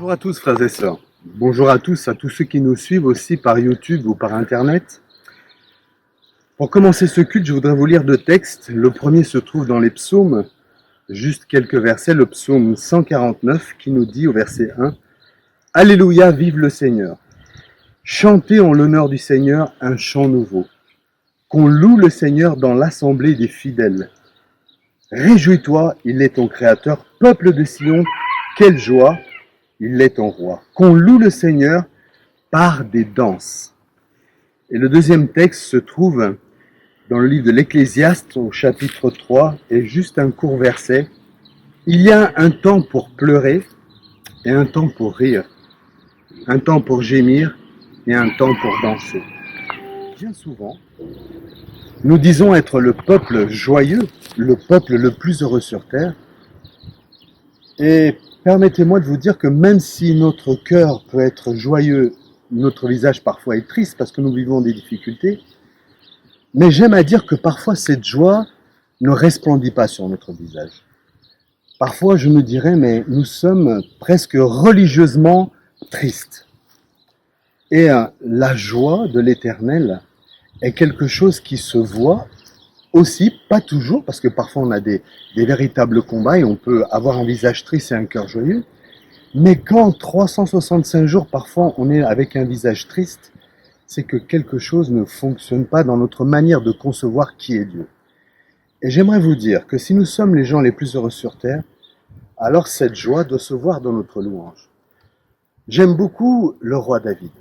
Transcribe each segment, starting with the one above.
Bonjour à tous frères et sœurs. Bonjour à tous ceux qui nous suivent aussi par YouTube ou par Internet. Pour commencer ce culte, je voudrais vous lire deux textes. Le premier se trouve dans les psaumes, juste quelques versets, le psaume 149 qui nous dit au verset 1 « Alléluia, vive le Seigneur ! Chantez en l'honneur du Seigneur un chant nouveau. Qu'on loue le Seigneur dans l'assemblée des fidèles. Réjouis-toi, il est ton Créateur, peuple de Sion, quelle joie! Il est ton roi. Qu'on loue le Seigneur par des danses. » Et le deuxième texte se trouve dans le livre de l'Ecclésiaste au chapitre 3 et juste un court verset. Il y a un temps pour pleurer et un temps pour rire, un temps pour gémir et un temps pour danser. Bien souvent, nous disons être le peuple joyeux, le peuple le plus heureux sur terre. Et permettez-moi de vous dire que même si notre cœur peut être joyeux, notre visage parfois est triste parce que nous vivons des difficultés, mais j'aime à dire que parfois cette joie ne resplendit pas sur notre visage. Parfois je me dirais, mais nous sommes presque religieusement tristes. Et la joie de l'Éternel est quelque chose qui se voit aussi, pas toujours, parce que parfois on a des véritables combats et on peut avoir un visage triste et un cœur joyeux. Mais quand 365 jours, parfois on est avec un visage triste, c'est que quelque chose ne fonctionne pas dans notre manière de concevoir qui est Dieu. Et j'aimerais vous dire que si nous sommes les gens les plus heureux sur terre, alors cette joie doit se voir dans notre louange. J'aime beaucoup le roi David.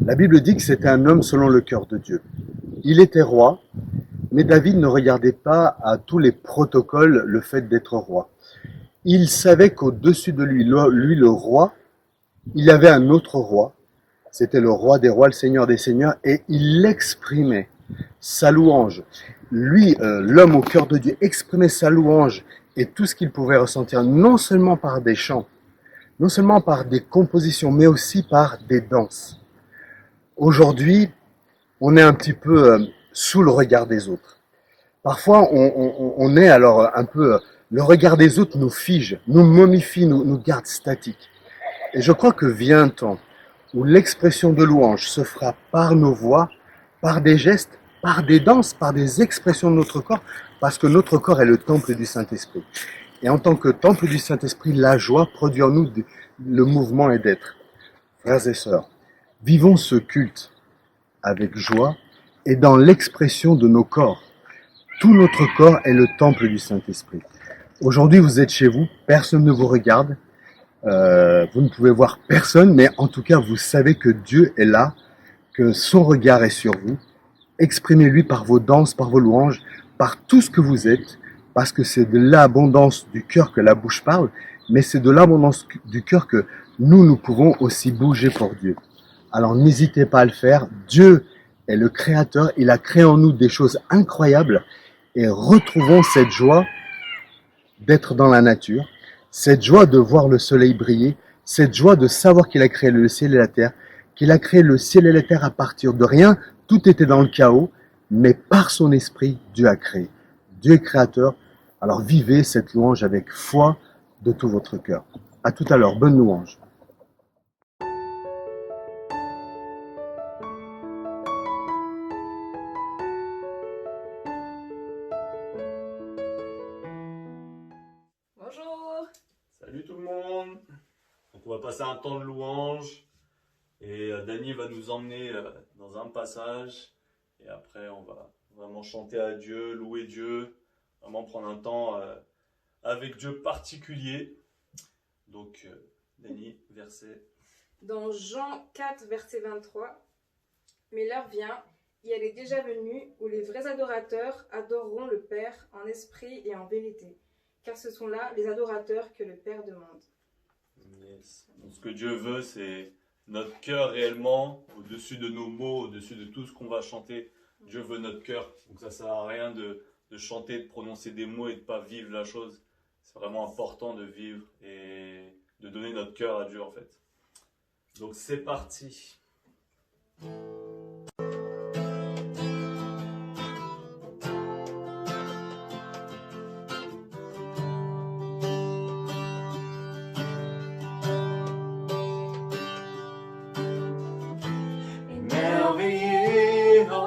La Bible dit que c'était un homme selon le cœur de Dieu. Il était roi, mais David ne regardait pas à tous les protocoles le fait d'être roi. Il savait qu'au-dessus de lui, le roi, il y avait un autre roi. C'était le roi des rois, le seigneur des seigneurs, et il exprimait sa louange. Lui, l'homme au cœur de Dieu, exprimait sa louange et tout ce qu'il pouvait ressentir, non seulement par des chants, non seulement par des compositions, mais aussi par des danses. Aujourd'hui, on est un petit peu sous le regard des autres. Parfois, on est alors un peu... Le regard des autres nous fige, nous momifie, nous garde statiques. Et je crois que vient un temps où l'expression de louange se fera par nos voix, par des gestes, par des danses, par des expressions de notre corps, parce que notre corps est le temple du Saint-Esprit. Et en tant que temple du Saint-Esprit, la joie produit en nous le mouvement et d'être. Frères et sœurs, vivons ce culte avec joie et dans l'expression de nos corps. Tout notre corps est le temple du Saint-Esprit. Aujourd'hui, vous êtes chez vous, personne ne vous regarde, vous ne pouvez voir personne, mais en tout cas, vous savez que Dieu est là, que son regard est sur vous. Exprimez-lui par vos danses, par vos louanges, par tout ce que vous êtes, parce que c'est de l'abondance du cœur que la bouche parle, mais c'est de l'abondance du cœur que nous pouvons aussi bouger pour Dieu. Alors n'hésitez pas à le faire. Dieu est le Créateur, il a créé en nous des choses incroyables et retrouvons cette joie d'être dans la nature, cette joie de voir le soleil briller, cette joie de savoir qu'il a créé le ciel et la terre, qu'il a créé le ciel et la terre à partir de rien, tout était dans le chaos, mais par son esprit, Dieu a créé. Dieu est créateur, alors vivez cette louange avec foi de tout votre cœur. À tout à l'heure, bonne louange. Bonjour. Salut tout le monde. Donc on va passer un temps de louange et Dany va nous emmener dans un passage et après on va vraiment chanter à Dieu, louer Dieu, vraiment prendre un temps avec Dieu particulier. Donc Dany, verset. Dans Jean 4, verset 23, « Mais l'heure vient, et elle est déjà venue, où les vrais adorateurs adoreront le Père en esprit et en vérité, car ce sont là les adorateurs que le Père demande. » Yes. Donc, ce que Dieu veut, c'est notre cœur réellement, au-dessus de nos mots, au-dessus de tout ce qu'on va chanter. Dieu veut notre cœur. Donc ça ne sert à rien de chanter, de prononcer des mots et de ne pas vivre la chose. C'est vraiment important de vivre et de donner notre cœur à Dieu en fait. Donc c'est parti.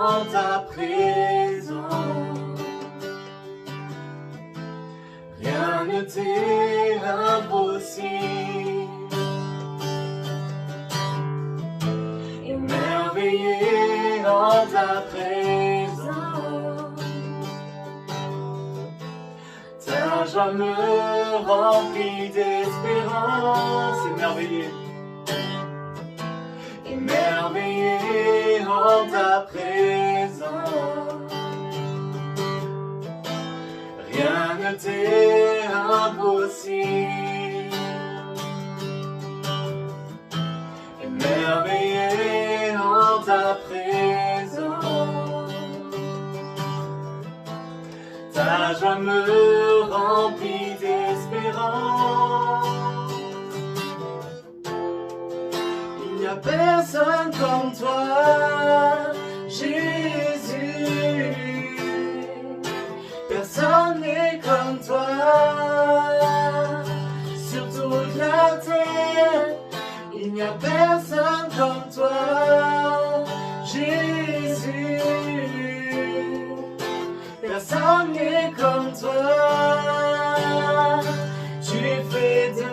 en ta présence. Rien ne t'est impossible. Émerveillé en ta présence, ta joie me remplit d'espérance. Émerveillé, émerveillé en ta présence. Rien ne t'est impossible. Émerveillé en ta présence, ta joie me remplit d'espérance. Il n'y a personne comme toi, Jésus. Personne n'est comme toi sur toute la terre. Il n'y a personne comme toi, Jésus. Personne n'est comme toi. Tu fais de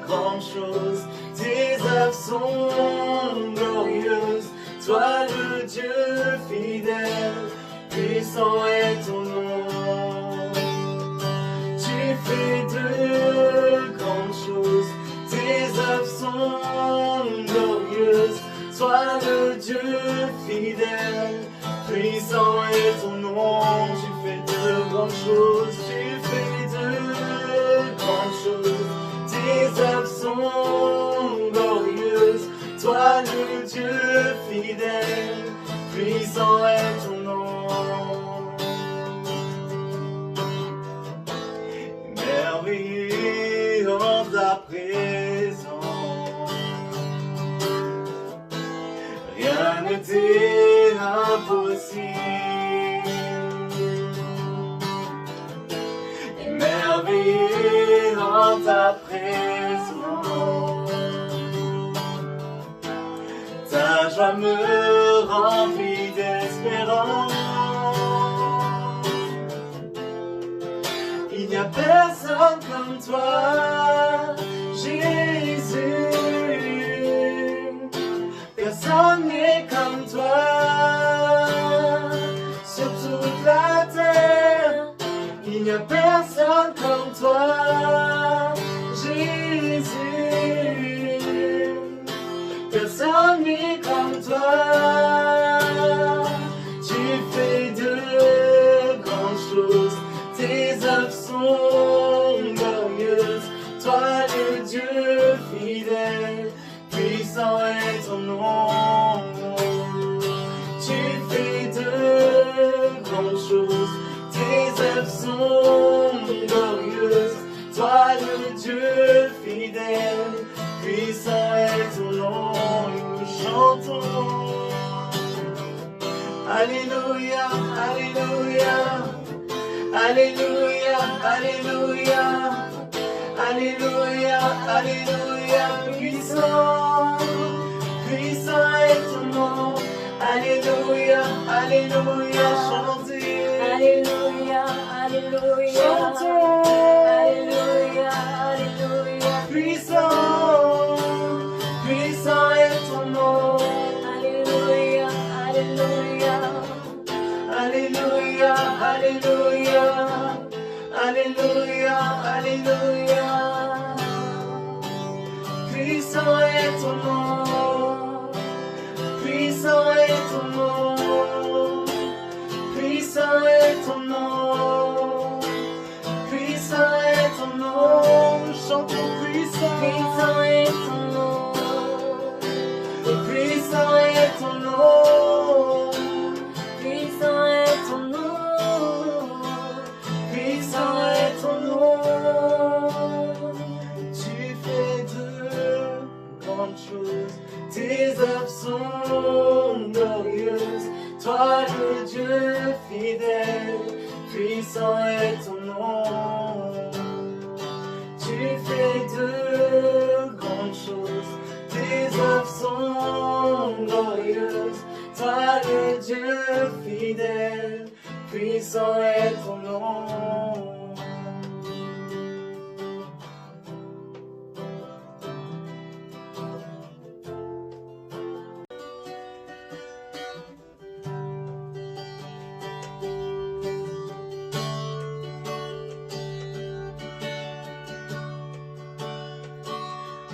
grandes choses, tes œuvres sont glorieuses. Toi le Dieu fidèle, puissant est ton nom. Tu fais de grandes choses, tes œuvres sont glorieuses. Sois le Dieu fidèle, puissant est ton nom. Tu fais de grandes choses, tu fais de grandes choses. Tes œuvres sont glorieuses. Toi le Dieu fidèle, puissant est ton nom. Émerveillé en ta présence, rien ne t'est impossible. Émerveillé en ta présence, ta joie me remplit d'espérance. Il n'y a personne comme toi, Jésus. Personne n'est comme toi sur toute la terre. Il n'y a personne comme toi, Jésus. Personne n'est comme toi. Tu fais de grandes choses, tes œuvres sont glorieuses. Toi le Dieu fidèle, puissant est ton nom. Tu fais de grandes choses, tes œuvres sont glorieuses. Toi le Dieu fidèle, puissant est ton nom. Nous chantons Alléluia, Alléluia. Alléluia, Alléluia, Alléluia, Alléluia, puissant, puissant est ton nom. Alléluia, Alléluia, chantez. Alléluia, Alléluia, chantons. Alléluia, Alléluia, puissant, puissant est ton nom. Alléluia, Alléluia. Alléluia, Alléluia, Alléluia, Alléluia. Puissant est ton nom, puissant est ton nom, puissant est ton nom, puissant est ton nom. Chantons puissant, puissant est ton nom, puissant est ton nom. Puissant est ton nom, puissant est ton nom. Tu fais de grandes choses, tes œuvres sont glorieuses. Toi le Dieu fidèle, puissant est ton nom. Tu fais de grandes choses, tes œuvres sont glorieuses. toi le Dieu fidèle, puissant est ton nom.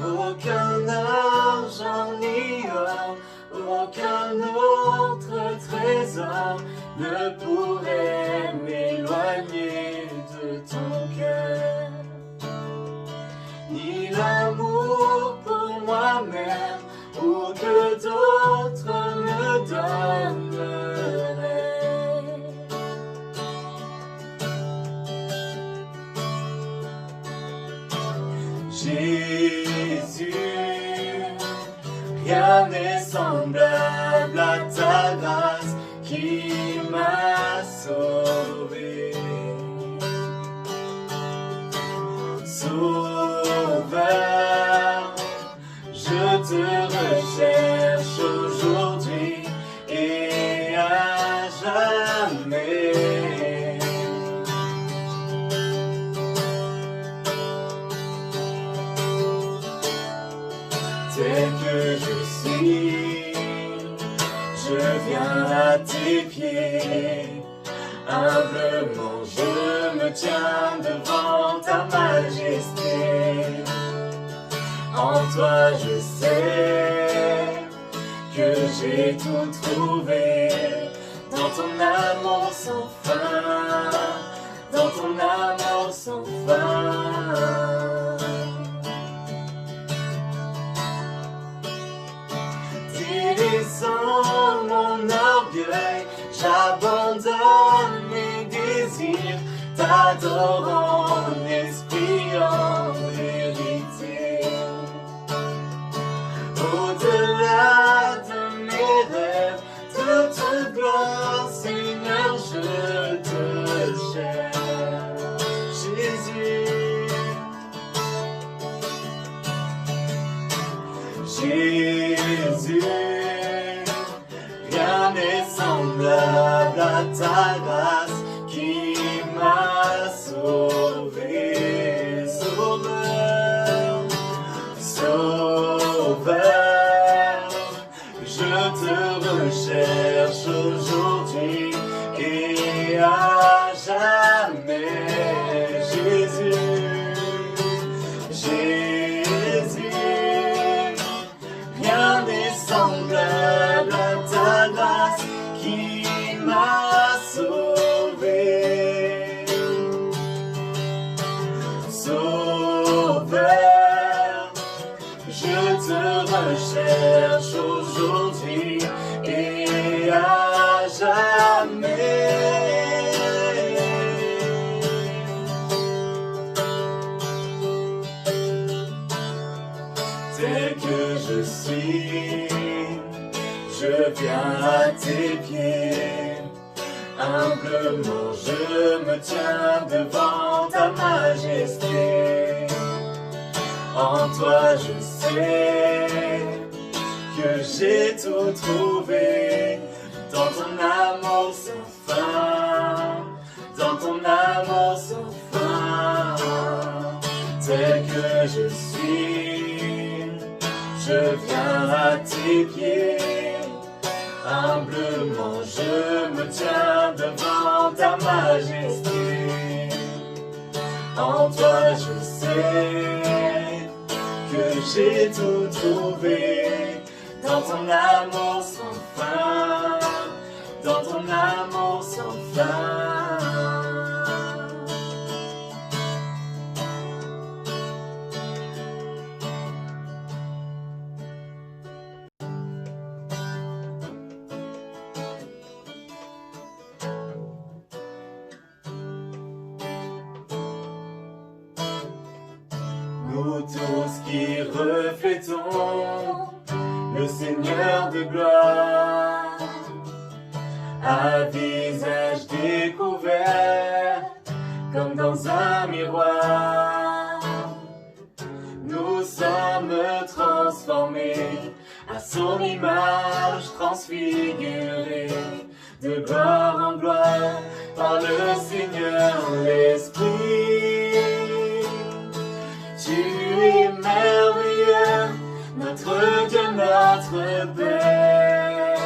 Aucun argent ni or, aucun autre trésor ne pourrait m'éloigner de ton cœur. Ni l'amour pour moi-même ou que d'autres me donneraient. Jésus, rien n'est semblable à ta grâce qui m'a sauvé. Sauveur, je te recherche aujourd'hui et à jamais. Tel que je suis, je viens à tes pieds. Humblement je me tiens devant ta majesté. En toi je sais que j'ai tout trouvé. Dans ton amour sans fin, dans ton amour sans fin. Délaissant mon orgueil, j'abandonne mes désirs, t'adorant en esprit, en vérité. Au-delà de mes rêves, de toute gloire, Seigneur, je te cherche. Jésus, rien n'est semblable à ta grâce qui m'a sauvé. Sauveur, Sauveur, je te recherche aujourd'hui et à jamais. Jésus, rien n'est semblable à ta grâce qui m'a sauvé. Sauveur, je te recherche aujourd'hui et à jamais. Tel que je suis, je viens à tes pieds. Humblement je me tiens devant ta majesté. En toi je sais que j'ai tout trouvé. Dans ton amour sans fin, dans ton amour sans fin. Tel que je suis, je viens à tes pieds. Humblement je me tiens devant ta majesté. En toi je sais que j'ai tout trouvé. Dans ton amour sans fin, dans ton amour sans fin. Nous tous qui reflétons le Seigneur de gloire, à visage découvert comme dans un miroir, nous sommes transformés à son image transfigurée, de gloire en gloire, par le Seigneur l'Esprit. Tu es merveilleux, notre Dieu, notre Père.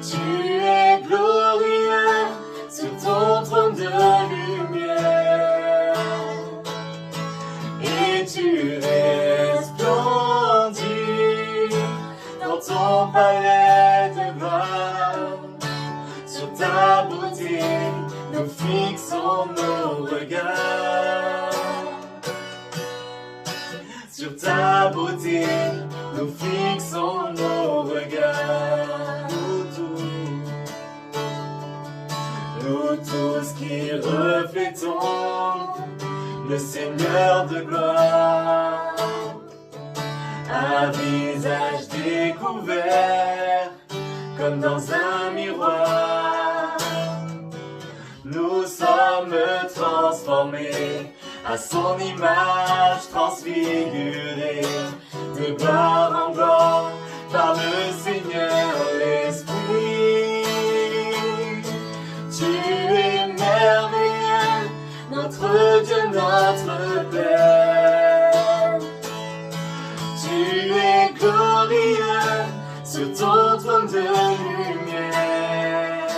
Tu es glorieux sur ton trône de lumière, et tu resplendis dans ton palais de gloire. Sur ta beauté, nous fixons nos regards. Sur ta beauté, nous fixons nos regards. Nous tous qui reflétons le Seigneur de gloire, un visage découvert comme dans un miroir. Nous sommes transformés à son image transfigurée, de gloire en gloire par le Seigneur l'Esprit. Tu es merveilleux, notre Dieu, notre Père. Tu es glorieux sur ton trône de lumière,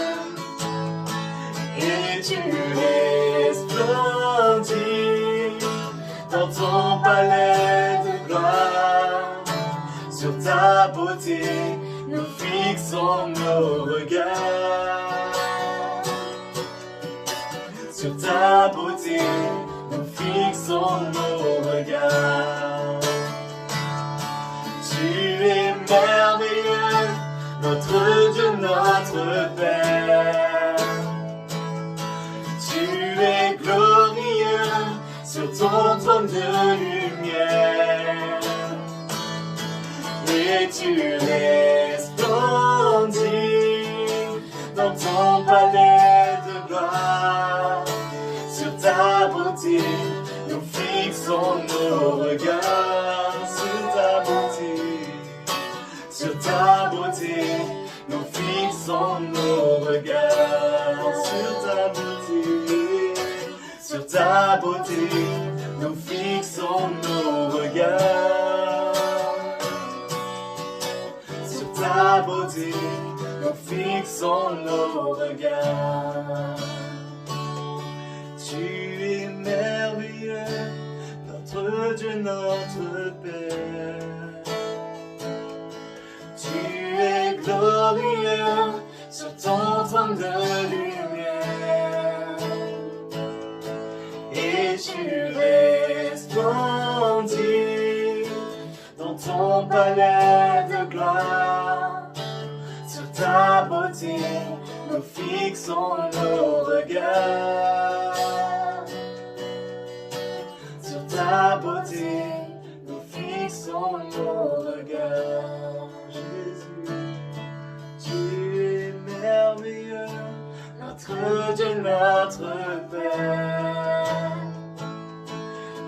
et tu resplendis dans ton palais de gloire. Sur ta beauté, nous fixons nos regards. Sur ta beauté, nous fixons nos regards. Tu es merveilleux, notre Dieu, notre Père. Tu es glorieux sur ton trône de lumière, et tu resplendis dans ton palais de gloire. Sur ta beauté, nous fixons nos regards. Sur ta beauté, sur ta beauté, nous fixons nos regards. Sur ta beauté, sur ta beauté, nous fixons nos regards. Sur ta beauté, nous fixons nos regards. Tu es merveilleux, notre Dieu, notre Père. Tu es glorieux sur ton trône de lumière, et tu resplendis dans ton palais de gloire. Sur ta beauté, nous fixons nos regards. Sur ta beauté, nous fixons nos regards. Jésus, tu es merveilleux, notre Dieu, notre Père.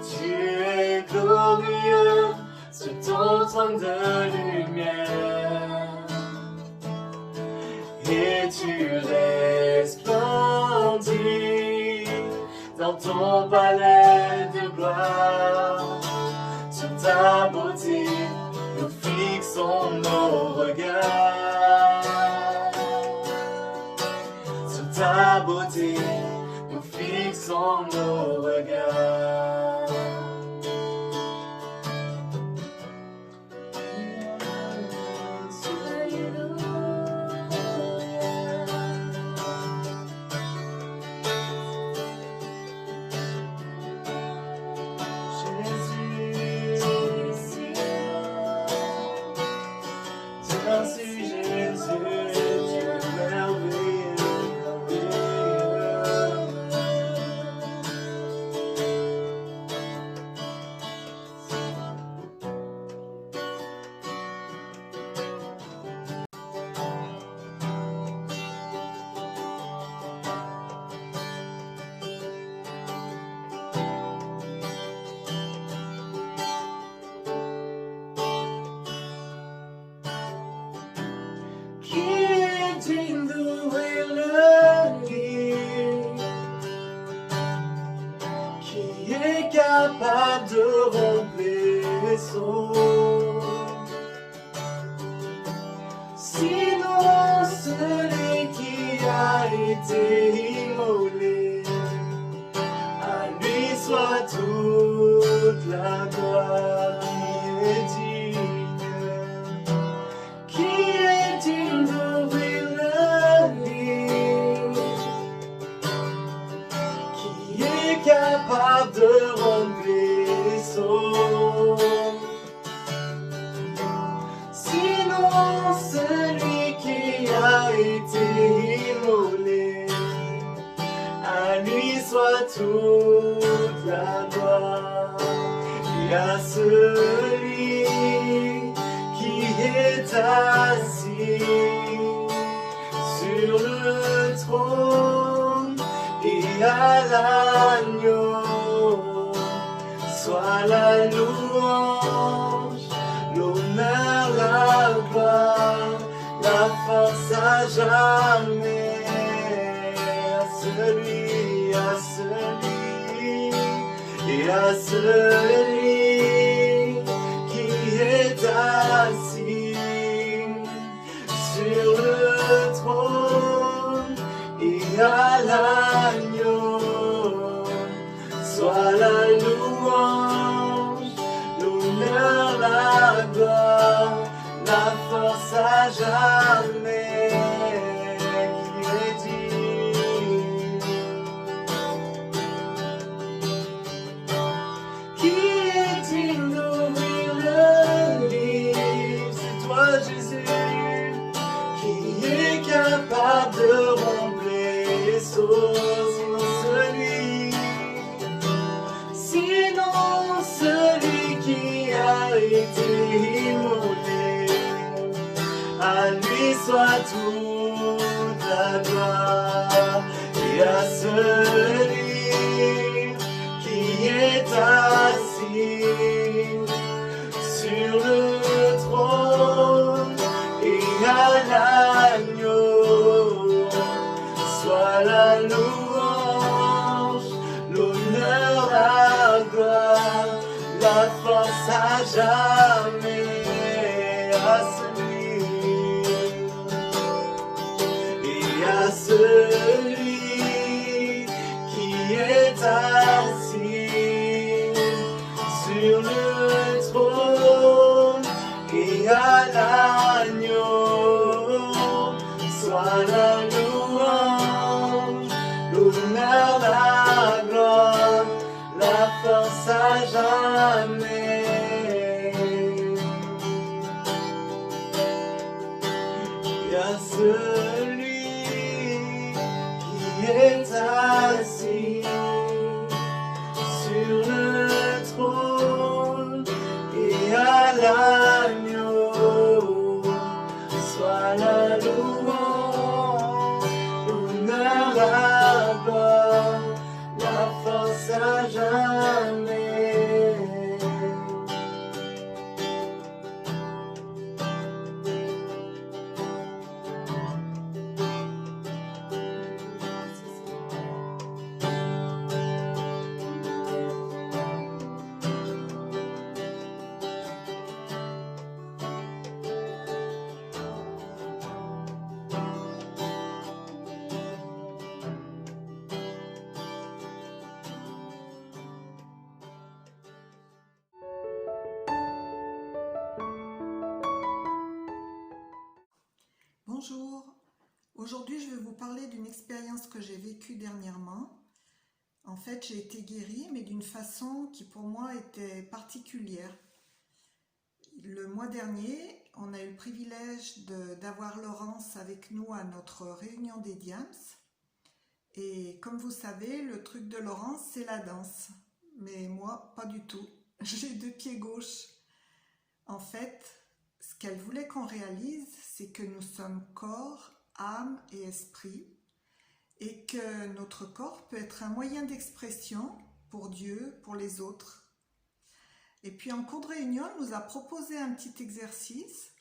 Tu es glorieux sur ton trône de lumière, et tu resplendis dans ton palais de gloire. Sur ta beauté, nous fixons nos regards. Sur ta beauté, nous fixons nos regards. Merci Jésus, tu es merveilleux, merveilleux. été immolé. À lui soit toute la gloire qui est digne d'ouvrir le livre, qui est capable de remplir les sceaux. Sinon celui qui a été immolé, à lui soit toute la gloire. Et à celui qui est assis sur le trône et à l'agneau, soit la louange, l'honneur, la gloire, la force à jamais. À celui et à celui qui est assis sur le trône et à l'agneau, soit la louange, l'honneur, la gloire, la force à jamais. Qui est digne d'ouvrir le livre? C'est toi, Jésus, qui est capable de remplir les sceaux. Sinon celui qui a été immolé, à lui soit toute la gloire. Et à celui qui est assis sur le trône et à l'agneau, soit la louange, l'honneur, la gloire, la force à jamais. À celui et à celui qui est assis sur le trône et à l'agneau, soit la louange, l'honneur, la gloire, la force à jamais. Et à celui qui est assis sur le trône et à l'agneau, soit la louange, l'honneur, la gloire, la force à jamais. Bonjour, aujourd'hui je vais vous parler d'une expérience que j'ai vécue dernièrement. En fait, j'ai été guérie, mais d'une façon qui pour moi était particulière. Le mois dernier, on a eu le privilège d'avoir Laurence avec nous à notre réunion des Diams. Et comme vous savez, le truc de Laurence, c'est la danse. Mais moi, pas du tout. J'ai 2 pieds gauches. En fait, ce qu'elle voulait qu'on réalise, c'est que nous sommes corps, âme et esprit, et que notre corps peut être un moyen d'expression pour Dieu, pour les autres. Et puis en cours de réunion, elle nous a proposé un petit exercice.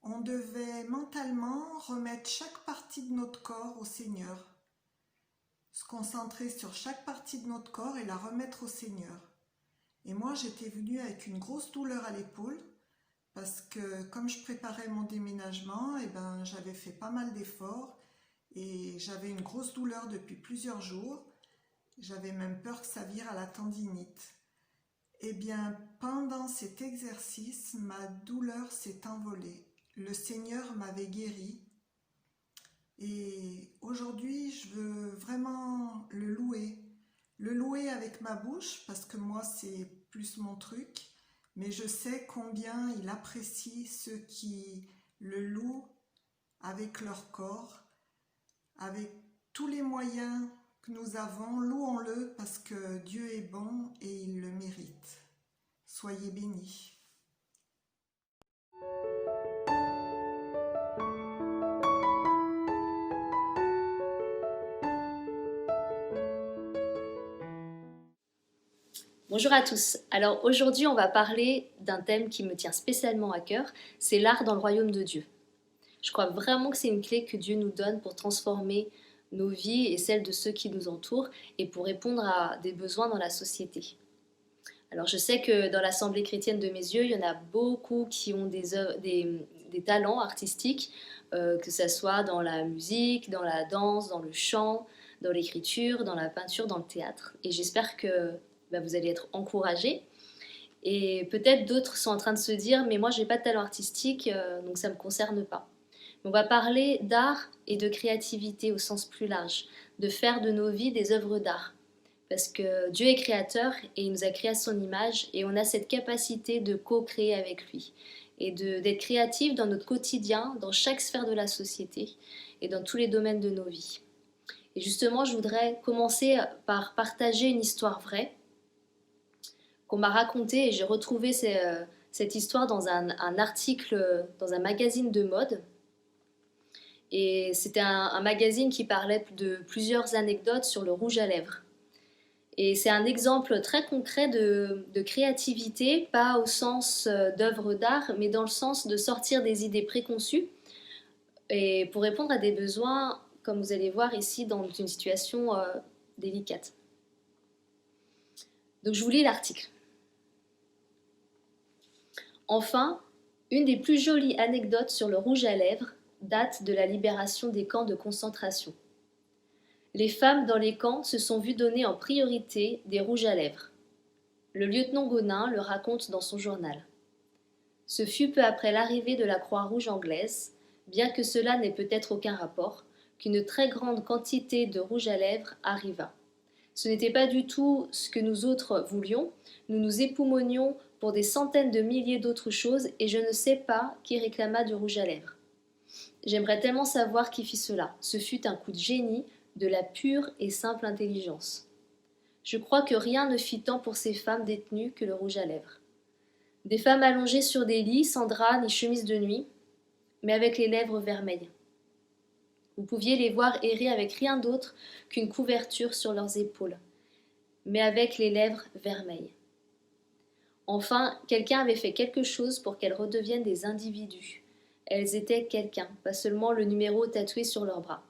On devait mentalement remettre chaque partie de notre corps au Seigneur, se concentrer sur chaque partie de notre corps et la remettre au Seigneur. Et moi, j'étais venue avec une grosse douleur à l'épaule, parce que comme je préparais mon déménagement, j'avais fait pas mal d'efforts et j'avais une grosse douleur depuis plusieurs jours. J'avais même peur que ça vire à la tendinite. Eh bien, pendant cet exercice, ma douleur s'est envolée. Le Seigneur m'avait guéri. Et aujourd'hui, je veux vraiment le louer. Le louer avec ma bouche, parce que moi, c'est plus mon truc. Mais je sais combien il apprécie ceux qui le louent avec leur corps, avec tous les moyens que nous avons, louons-le parce que Dieu est bon et il le mérite. Soyez bénis. Bonjour à tous. Alors aujourd'hui, on va parler d'un thème qui me tient spécialement à cœur, c'est l'art dans le royaume de Dieu. Je crois vraiment que c'est une clé que Dieu nous donne pour transformer nos vies et celles de ceux qui nous entourent et pour répondre à des besoins dans la société. Alors je sais que dans l'Assemblée chrétienne de mes yeux, il y en a beaucoup qui ont des talents artistiques, que ce soit dans la musique, dans la danse, dans le chant, dans l'écriture, dans la peinture, dans le théâtre. Et j'espère que vous allez être encouragés. Et peut-être d'autres sont en train de se dire « mais moi j'ai pas de talent artistique, donc ça ne me concerne pas ». On va parler d'art et de créativité au sens plus large, de faire de nos vies des œuvres d'art. Parce que Dieu est créateur et il nous a créés à son image et on a cette capacité de co-créer avec lui et d'être créatif dans notre quotidien, dans chaque sphère de la société et dans tous les domaines de nos vies. Et justement, je voudrais commencer par partager une histoire vraie qu'on m'a racontée et j'ai retrouvé cette histoire dans un article dans un magazine de mode. Et c'était un magazine qui parlait de plusieurs anecdotes sur le rouge à lèvres. Et c'est un exemple très concret de créativité, pas au sens d'œuvre d'art, mais dans le sens de sortir des idées préconçues et pour répondre à des besoins, comme vous allez voir ici, dans une situation délicate. Donc je vous lis l'article. Enfin, une des plus jolies anecdotes sur le rouge à lèvres date de la libération des camps de concentration. Les femmes dans les camps se sont vues donner en priorité des rouges à lèvres. Le lieutenant Gonin le raconte dans son journal. Ce fut peu après l'arrivée de la Croix-Rouge anglaise, bien que cela n'ait peut-être aucun rapport, qu'une très grande quantité de rouge à lèvres arriva. Ce n'était pas du tout ce que nous autres voulions, nous nous époumonions pour des centaines de milliers d'autres choses et je ne sais pas qui réclama du rouge à lèvres. J'aimerais tellement savoir qui fit cela. Ce fut un coup de génie, de la pure et simple intelligence. Je crois que rien ne fit tant pour ces femmes détenues que le rouge à lèvres. Des femmes allongées sur des lits, sans drap ni chemise de nuit, mais avec les lèvres vermeilles. Vous pouviez les voir errer avec rien d'autre qu'une couverture sur leurs épaules, mais avec les lèvres vermeilles. Enfin, quelqu'un avait fait quelque chose pour qu'elles redeviennent des individus. Elles étaient quelqu'un, pas seulement le numéro tatoué sur leurs bras.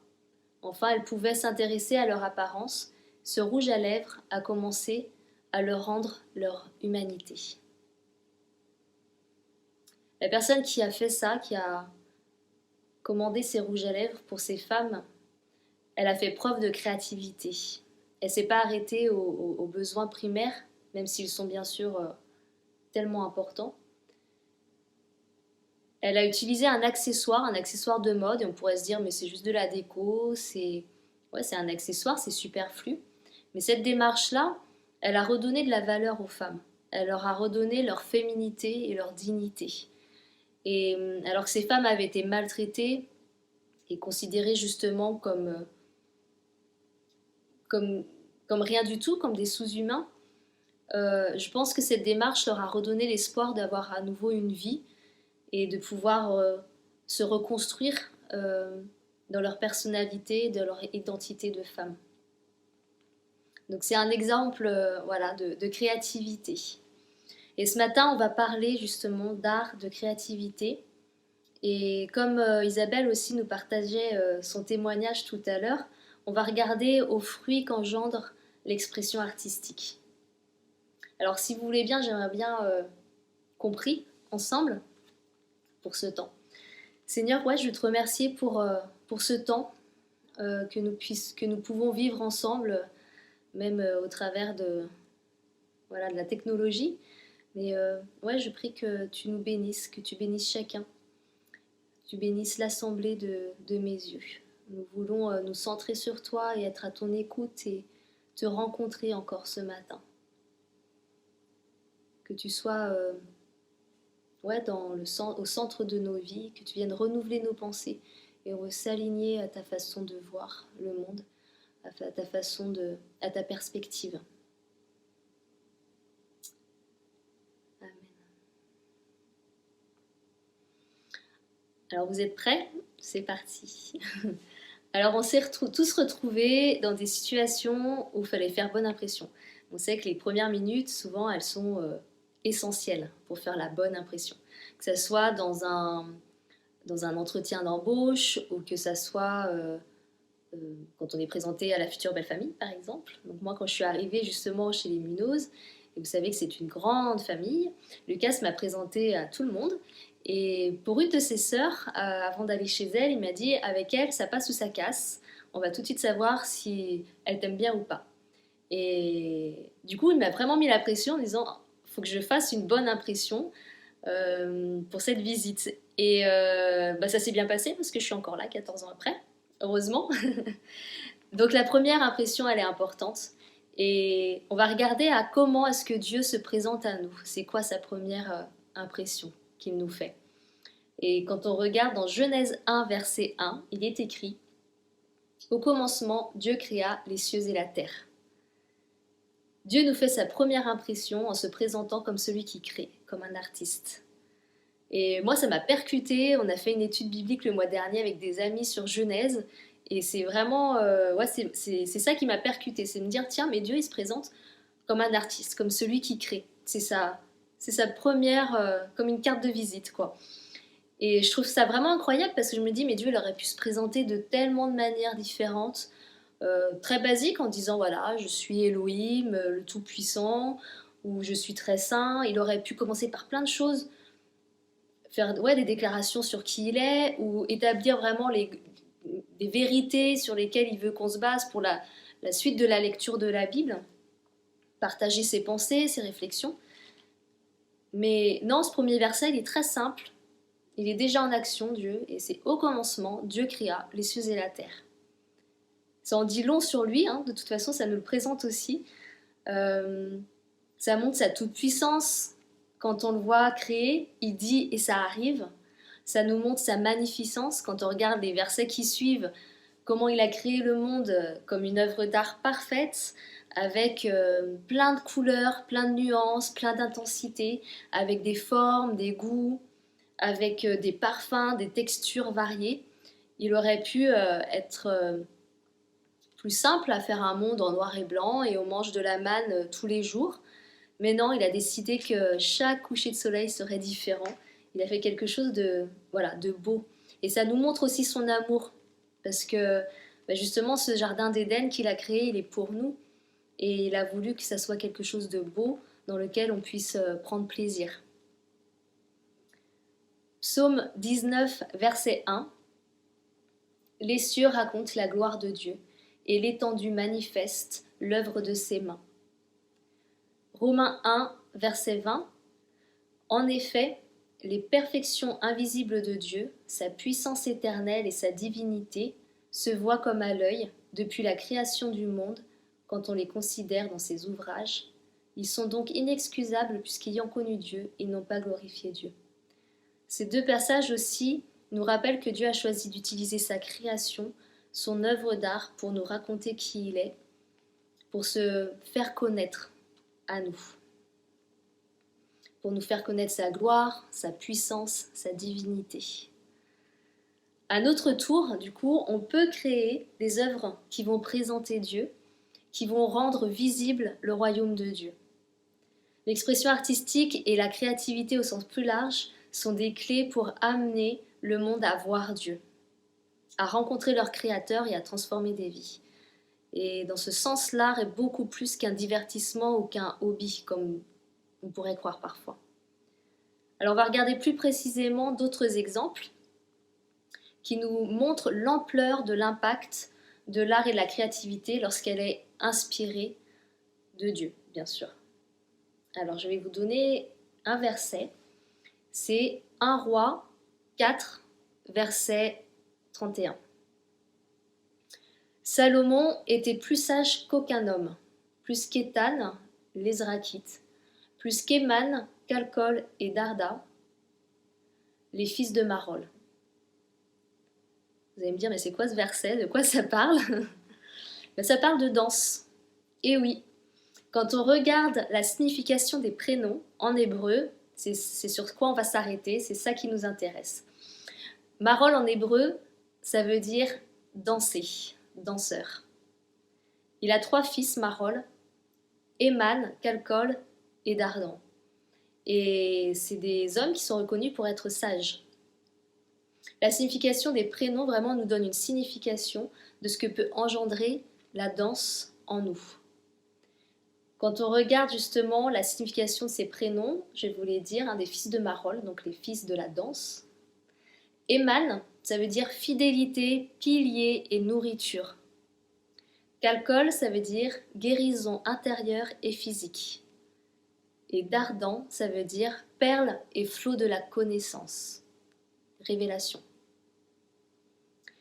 Enfin, elles pouvaient s'intéresser à leur apparence. Ce rouge à lèvres a commencé à leur rendre leur humanité. La personne qui a fait ça, qui a commandé ces rouges à lèvres pour ces femmes, elle a fait preuve de créativité. Elle ne s'est pas arrêtée aux besoins primaires, même s'ils sont bien sûr tellement importants. Elle a utilisé un accessoire de mode, et on pourrait se dire mais c'est juste de la déco, c'est un accessoire, c'est superflu. Mais cette démarche-là, elle a redonné de la valeur aux femmes. Elle leur a redonné leur féminité et leur dignité. Et alors que ces femmes avaient été maltraitées et considérées justement comme rien du tout, comme des sous-humains, je pense que cette démarche leur a redonné l'espoir d'avoir à nouveau une vie et de pouvoir se reconstruire dans leur personnalité, dans leur identité de femme. Donc c'est un exemple de créativité. Et ce matin, on va parler justement d'art, de créativité. Et comme Isabelle aussi nous partageait son témoignage tout à l'heure, on va regarder aux fruits qu'engendre l'expression artistique. Alors si vous voulez bien, j'aimerais bien qu'on prie ensemble pour ce temps. Seigneur, je veux te remercier pour ce temps que nous pouvons vivre ensemble, même au travers de la technologie. Mais ouais, je prie que tu nous bénisses, que tu bénisses chacun, que tu bénisses l'assemblée de mes yeux. Nous voulons nous centrer sur toi et être à ton écoute et te rencontrer encore ce matin. Que tu sois au centre de nos vies, que tu viennes renouveler nos pensées et s'aligner à ta façon de voir le monde, à ta perspective. Amen. Alors vous êtes prêts? C'est parti. Alors on s'est tous retrouvés dans des situations où il fallait faire bonne impression. On sait que les premières minutes, souvent, elles sont essentielles pour faire la bonne impression. Que ça soit dans un entretien d'embauche ou que ça soit quand on est présenté à la future belle famille, par exemple. Donc moi, quand je suis arrivée justement chez les Munoz, et vous savez que c'est une grande famille, Lucas m'a présenté à tout le monde. Et pour une de ses sœurs, avant d'aller chez elle, il m'a dit, avec elle, ça passe ou ça casse. On va tout de suite savoir si elle t'aime bien ou pas. Et du coup, il m'a vraiment mis la pression en disant, il faut que je fasse une bonne impression pour cette visite. Et ça s'est bien passé parce que je suis encore là 14 ans après, heureusement. Donc la première impression, elle est importante. Et on va regarder à comment est-ce que Dieu se présente à nous. C'est quoi sa première impression qu'il nous fait. Et quand on regarde dans Genèse 1, verset 1, il est écrit « Au commencement, Dieu créa les cieux et la terre ». Dieu nous fait sa première impression en se présentant comme celui qui crée, comme un artiste. Et moi, ça m'a percuté. On a fait une étude biblique le mois dernier avec des amis sur Genèse. Et c'est vraiment, c'est ça qui m'a percuté. C'est me dire, tiens, mais Dieu, il se présente comme un artiste, comme celui qui crée. C'est sa première, comme une carte de visite, quoi. Et je trouve ça vraiment incroyable parce que je me dis, mais Dieu, il aurait pu se présenter de tellement de manières différentes, très basiques, en disant, voilà, je suis Elohim, le Tout-Puissant, ou je suis très saint. Il aurait pu commencer par plein de choses, faire des déclarations sur qui il est, ou établir vraiment des vérités sur lesquelles il veut qu'on se base pour la suite de la lecture de la Bible, partager ses pensées, ses réflexions. Mais non, ce premier verset, il est très simple. Il est déjà en action, Dieu, et c'est au commencement, Dieu créa les cieux et la terre. Ça en dit long sur lui, de toute façon, ça nous le présente aussi. Ça montre sa toute-puissance. Quand on le voit créer, il dit et ça arrive. Ça nous montre sa magnificence. Quand on regarde les versets qui suivent, comment il a créé le monde comme une œuvre d'art parfaite, avec plein de couleurs, plein de nuances, plein d'intensité, avec des formes, des goûts, avec des parfums, des textures variées. Il aurait pu être plus simple à faire un monde en noir et blanc et on mange de la manne tous les jours. Mais non, il a décidé que chaque coucher de soleil serait différent. Il a fait quelque chose de beau. Et ça nous montre aussi son amour. Parce que justement, ce jardin d'Éden qu'il a créé, il est pour nous. Et il a voulu que ça soit quelque chose de beau dans lequel on puisse prendre plaisir. Psaume 19, verset 1. Les cieux racontent la gloire de Dieu et l'étendue manifeste l'œuvre de ses mains. Romains 1, verset 20. En effet, les perfections invisibles de Dieu, sa puissance éternelle et sa divinité, se voient comme à l'œil depuis la création du monde quand on les considère dans ses ouvrages. Ils sont donc inexcusables puisqu'ayant connu Dieu, ils n'ont pas glorifié Dieu. Ces deux passages aussi nous rappellent que Dieu a choisi d'utiliser sa création, son œuvre d'art, pour nous raconter qui il est, pour se faire connaître à nous, pour nous faire connaître sa gloire, sa puissance, sa divinité. À notre tour, du coup, on peut créer des œuvres qui vont présenter Dieu, qui vont rendre visible le royaume de Dieu. L'expression artistique et la créativité au sens plus large sont des clés pour amener le monde à voir Dieu, à rencontrer leur créateur et à transformer des vies. Et dans ce sens, l'art est beaucoup plus qu'un divertissement ou qu'un hobby, comme on pourrait croire parfois. Alors on va regarder plus précisément d'autres exemples qui nous montrent l'ampleur de l'impact de l'art et de la créativité lorsqu'elle est inspirée de Dieu, bien sûr. Alors, je vais vous donner un verset. C'est 1 Roi 4, verset 31. Salomon était plus sage qu'aucun homme, plus qu'Étan, l'Ezrakite, plus qu'Éman, Calcol et Darda, les fils de Marol. Vous allez me dire, mais c'est quoi ce verset? De quoi ça parle? Ça parle de danse. Et oui, quand on regarde la signification des prénoms en hébreu, c'est sur quoi on va s'arrêter, c'est ça qui nous intéresse. Marol en hébreu, ça veut dire danser, danseur. Il a 3 fils, Marol, Éman, Calcol et Dardan. Et c'est des hommes qui sont reconnus pour être sages. La signification des prénoms vraiment nous donne une signification de ce que peut engendrer la danse en nous. Quand on regarde justement la signification de ces prénoms, je vais vous les dire, des fils de Marol, donc les fils de la danse. Éman, ça veut dire fidélité, pilier et nourriture. Calcol, ça veut dire guérison intérieure et physique. Et Dardan, ça veut dire perle et flot de la connaissance. Révélation.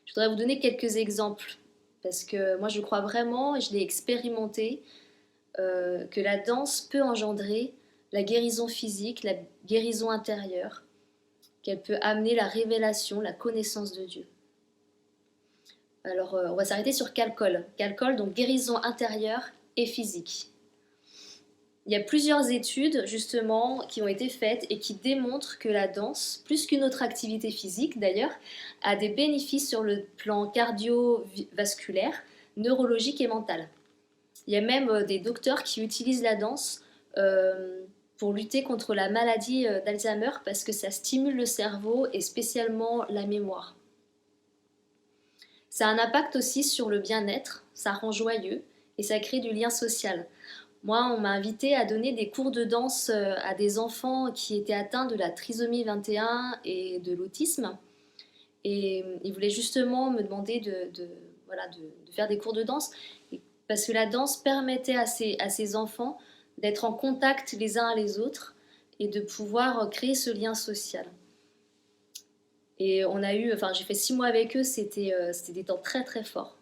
Je voudrais vous donner quelques exemples, parce que moi je crois vraiment, et je l'ai expérimenté, que la danse peut engendrer la guérison physique, la guérison intérieure, qu'elle peut amener la révélation, la connaissance de Dieu. Alors on va s'arrêter sur Calcol. Calcol, donc guérison intérieure et physique. Il y a plusieurs études justement qui ont été faites et qui démontrent que la danse, plus qu'une autre activité physique d'ailleurs, a des bénéfices sur le plan cardiovasculaire, neurologique et mental. Il y a même des docteurs qui utilisent la danse pour lutter contre la maladie d'Alzheimer parce que ça stimule le cerveau et spécialement la mémoire. Ça a un impact aussi sur le bien-être, ça rend joyeux et ça crée du lien social. Moi, on m'a invité à donner des cours de danse à des enfants qui étaient atteints de la trisomie 21 et de l'autisme. Et ils voulaient justement me demander de faire des cours de danse parce que la danse permettait à ces enfants d'être en contact les uns les autres et de pouvoir créer ce lien social. Et j'ai fait 6 mois avec eux, c'était des temps très très forts.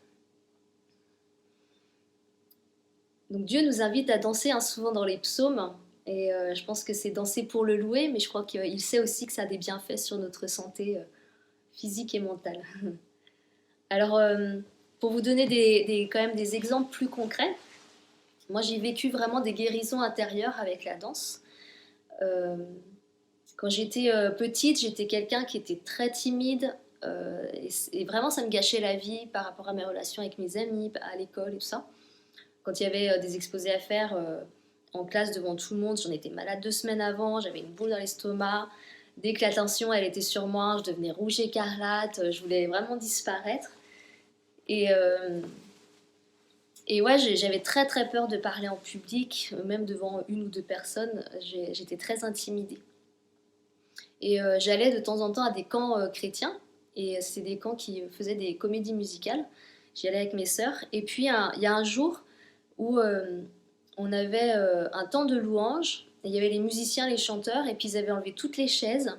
Donc Dieu nous invite à danser souvent dans les psaumes, et je pense que c'est danser pour le louer, mais je crois qu'il sait aussi que ça a des bienfaits sur notre santé physique et mentale. Alors, pour vous donner quand même des exemples plus concrets, moi j'ai vécu vraiment des guérisons intérieures avec la danse. Quand j'étais petite, j'étais quelqu'un qui était très timide, et vraiment ça me gâchait la vie par rapport à mes relations avec mes amis, à l'école et tout ça. Quand il y avait des exposés à faire en classe devant tout le monde, j'en étais malade 2 semaines avant, j'avais une boule dans l'estomac. Dès que la tension elle était sur moi, je devenais rouge écarlate, je voulais vraiment disparaître. Et ouais, j'avais très très peur de parler en public, même devant 1 ou 2 personnes, j'étais très intimidée. Et j'allais de temps en temps à des camps chrétiens, et c'est des camps qui faisaient des comédies musicales. J'y allais avec mes sœurs, et puis il y a un jour où on avait un temps de louange, et il y avait les musiciens, les chanteurs, et puis ils avaient enlevé toutes les chaises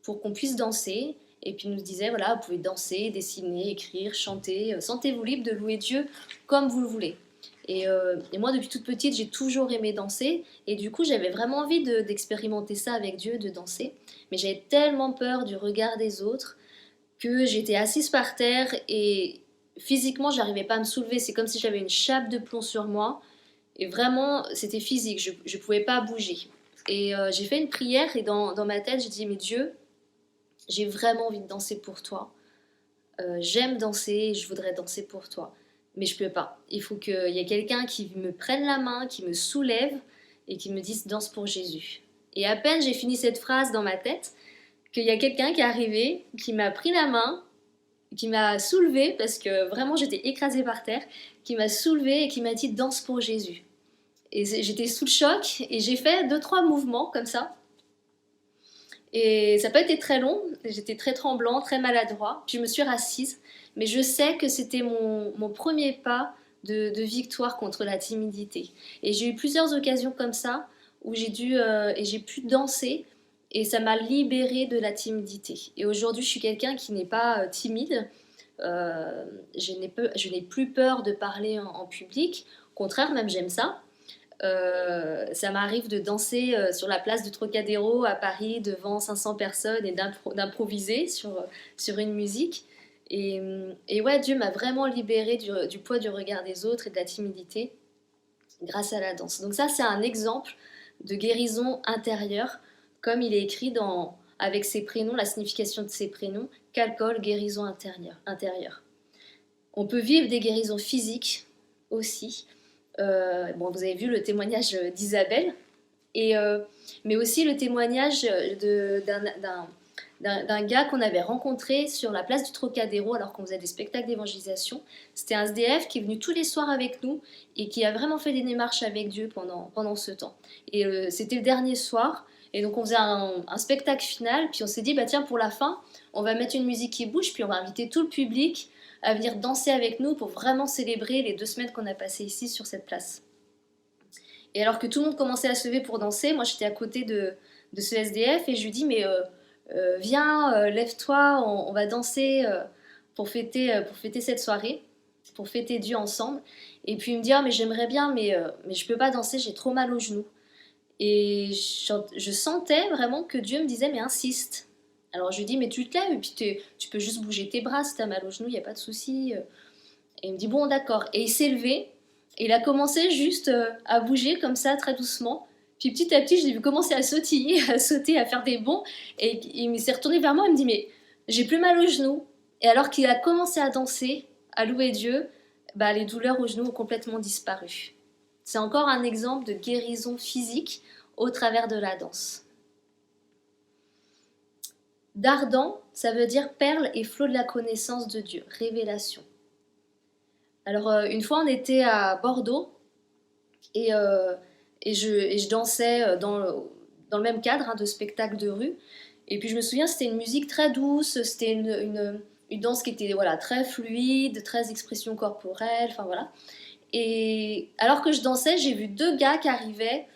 pour qu'on puisse danser, et puis ils nous disaient, voilà, vous pouvez danser, dessiner, écrire, chanter, sentez-vous libre de louer Dieu comme vous le voulez. Et moi, depuis toute petite, j'ai toujours aimé danser, et du coup, j'avais vraiment envie d'expérimenter ça avec Dieu, de danser, mais j'avais tellement peur du regard des autres que j'étais assise par terre, et physiquement, j'arrivais pas à me soulever. C'est comme si j'avais une chape de plomb sur moi. Et vraiment, c'était physique. Je pouvais pas bouger. Et j'ai fait une prière et dans ma tête, j'ai dit, mais Dieu, j'ai vraiment envie de danser pour toi. J'aime danser et je voudrais danser pour toi. Mais je peux pas. Il faut qu'il y ait quelqu'un qui me prenne la main, qui me soulève et qui me dise, danse pour Jésus. Et à peine j'ai fini cette phrase dans ma tête, qu'il y a quelqu'un qui est arrivé, qui m'a pris la main, qui m'a soulevée, parce que vraiment j'étais écrasée par terre, qui m'a soulevée et qui m'a dit danse pour Jésus. Et j'étais sous le choc et j'ai fait 2-3 mouvements comme ça. Et ça n'a pas été très long, j'étais très tremblant, très maladroit. Puis je me suis rassise, mais je sais que c'était mon premier pas de victoire contre la timidité. Et j'ai eu plusieurs occasions comme ça où j'ai pu danser et ça m'a libérée de la timidité. Et aujourd'hui, je suis quelqu'un qui n'est pas timide. Je n'ai plus peur de parler en public. Au contraire, même j'aime ça. Ça m'arrive de danser sur la place du Trocadéro à Paris devant 500 personnes et d'improviser sur une musique. Et ouais, Dieu m'a vraiment libérée du poids du regard des autres et de la timidité grâce à la danse. Donc ça, c'est un exemple de guérison intérieure, comme il est écrit avec ses prénoms, la signification de ses prénoms, qu'alcool, guérison intérieure. On peut vivre des guérisons physiques aussi. Bon, vous avez vu le témoignage d'Isabelle, mais aussi le témoignage d'un gars qu'on avait rencontré sur la place du Trocadéro alors qu'on faisait des spectacles d'évangélisation. C'était un SDF qui est venu tous les soirs avec nous et qui a vraiment fait des démarches avec Dieu pendant ce temps. Et c'était le dernier soir, et donc on faisait un spectacle final, puis on s'est dit, bah tiens, pour la fin, on va mettre une musique qui bouge, puis on va inviter tout le public à venir danser avec nous pour vraiment célébrer les 2 semaines qu'on a passées ici sur cette place. Et alors que tout le monde commençait à se lever pour danser, moi j'étais à côté de ce SDF et je lui dis mais viens, lève-toi, on va danser pour fêter cette soirée, pour fêter Dieu ensemble. Et puis il me dit mais j'aimerais bien mais je peux pas danser, j'ai trop mal aux genoux. Et je sentais vraiment que Dieu me disait mais insiste. Alors je lui dis mais tu te lèves et puis tu peux juste bouger tes bras si t'as mal aux genoux, il n'y a pas de souci. Et il me dit bon d'accord. Et il s'est levé et il a commencé juste à bouger comme ça très doucement. Puis petit à petit je l'ai vu commencer à sautiller, à sauter, à faire des bonds. Et il s'est retourné vers moi et il me dit mais j'ai plus mal aux genoux. Et alors qu'il a commencé à danser, à louer Dieu, bah, les douleurs aux genoux ont complètement disparu. C'est encore un exemple de guérison physique au travers de la danse. D'ardent, ça veut dire perle et flot de la connaissance de Dieu, révélation. Alors une fois on était à Bordeaux et je dansais dans le même cadre de spectacle de rue. Et puis je me souviens c'était une musique très douce, c'était une danse qui était voilà, très fluide, très expression corporelle, enfin voilà. Et alors que je dansais, j'ai vu 2 gars qui arrivaient,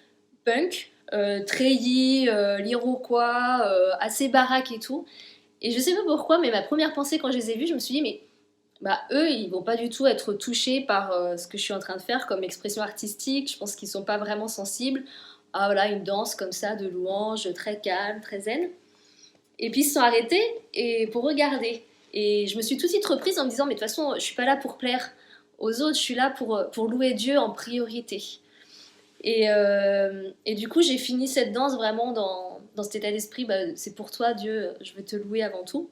punk, treillis, l'Iroquois, assez baraque et tout. Et je sais pas pourquoi, mais ma première pensée quand je les ai vus, je me suis dit, mais bah, eux, ils vont pas du tout être touchés par ce que je suis en train de faire comme expression artistique. Je pense qu'ils sont pas vraiment sensibles à voilà, une danse comme ça de louange, très calme, très zen. Et puis ils se sont arrêtés pour regarder. Et je me suis tout de suite reprise en me disant, mais de toute façon, je suis pas là pour plaire aux autres, je suis là pour louer Dieu en priorité. Et du coup, j'ai fini cette danse vraiment dans cet état d'esprit, bah, c'est pour toi Dieu, je veux te louer avant tout.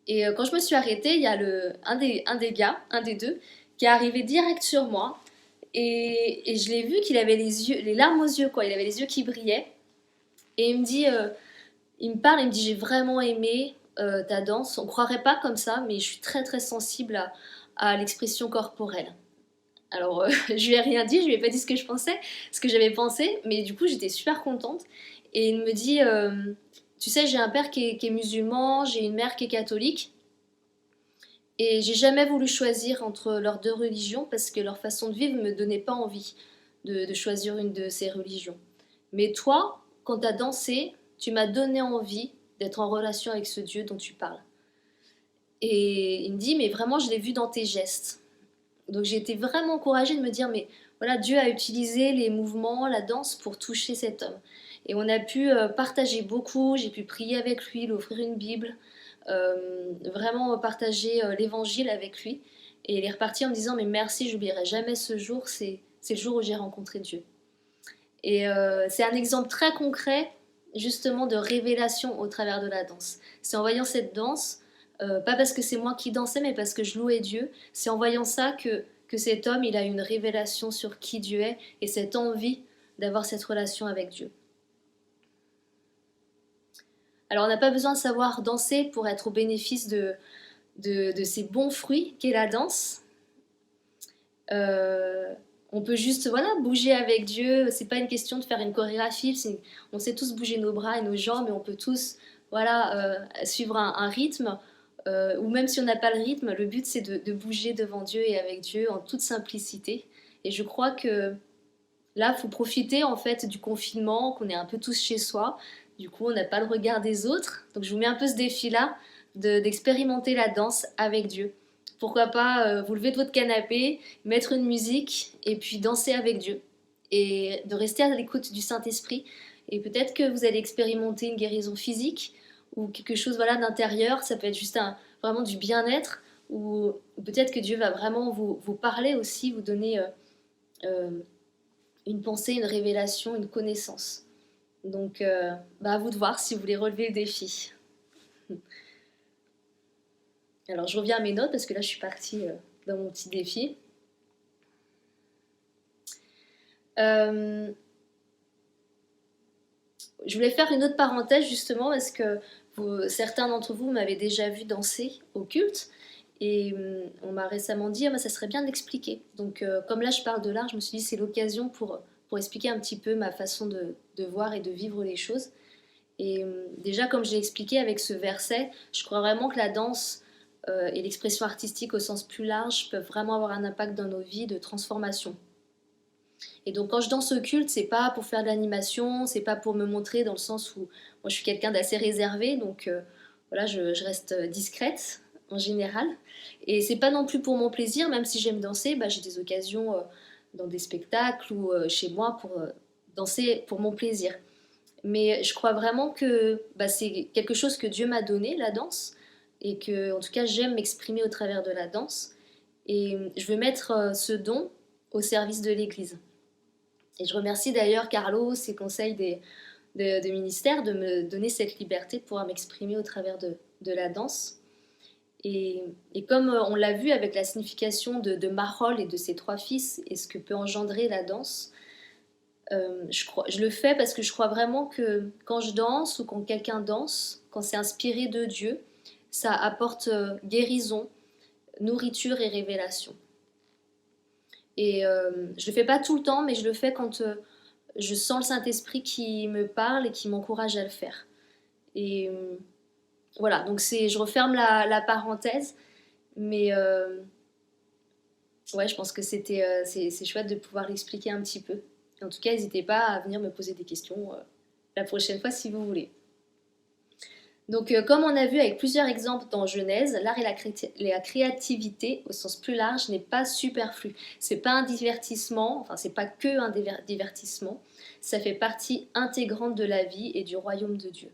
Et quand je me suis arrêtée, il y a un des gars, un des 2, qui est arrivé direct sur moi. Et je l'ai vu qu'il avait les larmes aux yeux, quoi. Il avait les yeux qui brillaient. Et il me dit, il me parle, il me dit, j'ai vraiment aimé ta danse. On croirait pas comme ça, mais je suis très très sensible à l'expression corporelle. Alors, je lui ai rien dit, je lui ai pas dit ce que je pensais, ce que j'avais pensé, mais du coup, j'étais super contente. Et il me dit, tu sais, j'ai un père qui est musulman, j'ai une mère qui est catholique, et j'ai jamais voulu choisir entre leurs 2 religions parce que leur façon de vivre me donnait pas envie de choisir une de ces religions. Mais toi, quand tu as dansé, tu m'as donné envie d'être en relation avec ce Dieu dont tu parles. Et il me dit, mais vraiment, je l'ai vu dans tes gestes. Donc j'ai été vraiment encouragée de me dire, mais voilà, Dieu a utilisé les mouvements, la danse pour toucher cet homme. Et on a pu partager beaucoup, j'ai pu prier avec lui, lui offrir une Bible, vraiment partager l'évangile avec lui. Et il est reparti en me disant, mais merci, j'oublierai jamais ce jour, c'est le jour où j'ai rencontré Dieu. Et c'est un exemple très concret, justement, de révélation au travers de la danse. C'est en voyant cette danse, pas parce que c'est moi qui dansais, mais parce que je louais Dieu. C'est en voyant ça que cet homme, il a une révélation sur qui Dieu est et cette envie d'avoir cette relation avec Dieu. Alors, on n'a pas besoin de savoir danser pour être au bénéfice de ces bons fruits qu'est la danse. On peut juste bouger avec Dieu. C'est pas une question de faire une chorégraphie. On sait tous bouger nos bras et nos jambes, et on peut tous suivre un rythme. ou même si on n'a pas le rythme, le but c'est de bouger devant Dieu et avec Dieu en toute simplicité. Et je crois que là, il faut profiter en fait du confinement, qu'on est un peu tous chez soi. Du coup, on n'a pas le regard des autres. Donc je vous mets un peu ce défi-là d'expérimenter la danse avec Dieu. Pourquoi pas vous lever de votre canapé, mettre une musique et puis danser avec Dieu. Et de rester à l'écoute du Saint-Esprit. Et peut-être que vous allez expérimenter une guérison physique ou quelque chose voilà, d'intérieur. Ça peut être juste vraiment du bien-être. Ou peut-être que Dieu va vraiment vous parler aussi, vous donner une pensée, une révélation, une connaissance. Donc à vous de voir si vous voulez relever le défi. Alors je reviens à mes notes parce que là je suis partie dans mon petit défi. Je voulais faire une autre parenthèse justement parce que certains d'entre vous m'avaient déjà vu danser au culte et on m'a récemment dit ça serait bien de l'expliquer. Donc comme là je parle de l'art, je me suis dit c'est l'occasion pour expliquer un petit peu ma façon de voir et de vivre les choses. Et déjà comme je l'ai expliqué avec ce verset, je crois vraiment que la danse et l'expression artistique au sens plus large peuvent vraiment avoir un impact dans nos vies de transformation. Et donc quand je danse au culte, c'est pas pour faire de l'animation, c'est pas pour me montrer dans le sens où moi je suis quelqu'un d'assez réservé, donc voilà, je reste discrète en général. Et c'est pas non plus pour mon plaisir, même si j'aime danser, j'ai des occasions dans des spectacles ou chez moi pour danser pour mon plaisir. Mais je crois vraiment que c'est quelque chose que Dieu m'a donné, la danse, et que en tout cas j'aime m'exprimer au travers de la danse. Et je veux mettre ce don au service de l'Église. Et je remercie d'ailleurs Carlo, ses conseils de ministère, de me donner cette liberté de pouvoir m'exprimer au travers de la danse. Et comme on l'a vu avec la signification de Mahol et de ses 3 fils et ce que peut engendrer la danse, je le fais parce que je crois vraiment que quand je danse ou quand quelqu'un danse, quand c'est inspiré de Dieu, ça apporte guérison, nourriture et révélation. Et je le fais pas tout le temps, mais je le fais quand je sens le Saint-Esprit qui me parle et qui m'encourage à le faire. Et voilà, donc je referme la parenthèse, mais ouais, je pense que c'est chouette de pouvoir l'expliquer un petit peu. En tout cas, n'hésitez pas à venir me poser des questions la prochaine fois si vous voulez. Donc, comme on a vu avec plusieurs exemples dans Genèse, l'art et la créativité, au sens plus large, n'est pas superflu. C'est pas un divertissement, enfin, c'est pas que un divertissement. Ça fait partie intégrante de la vie et du royaume de Dieu.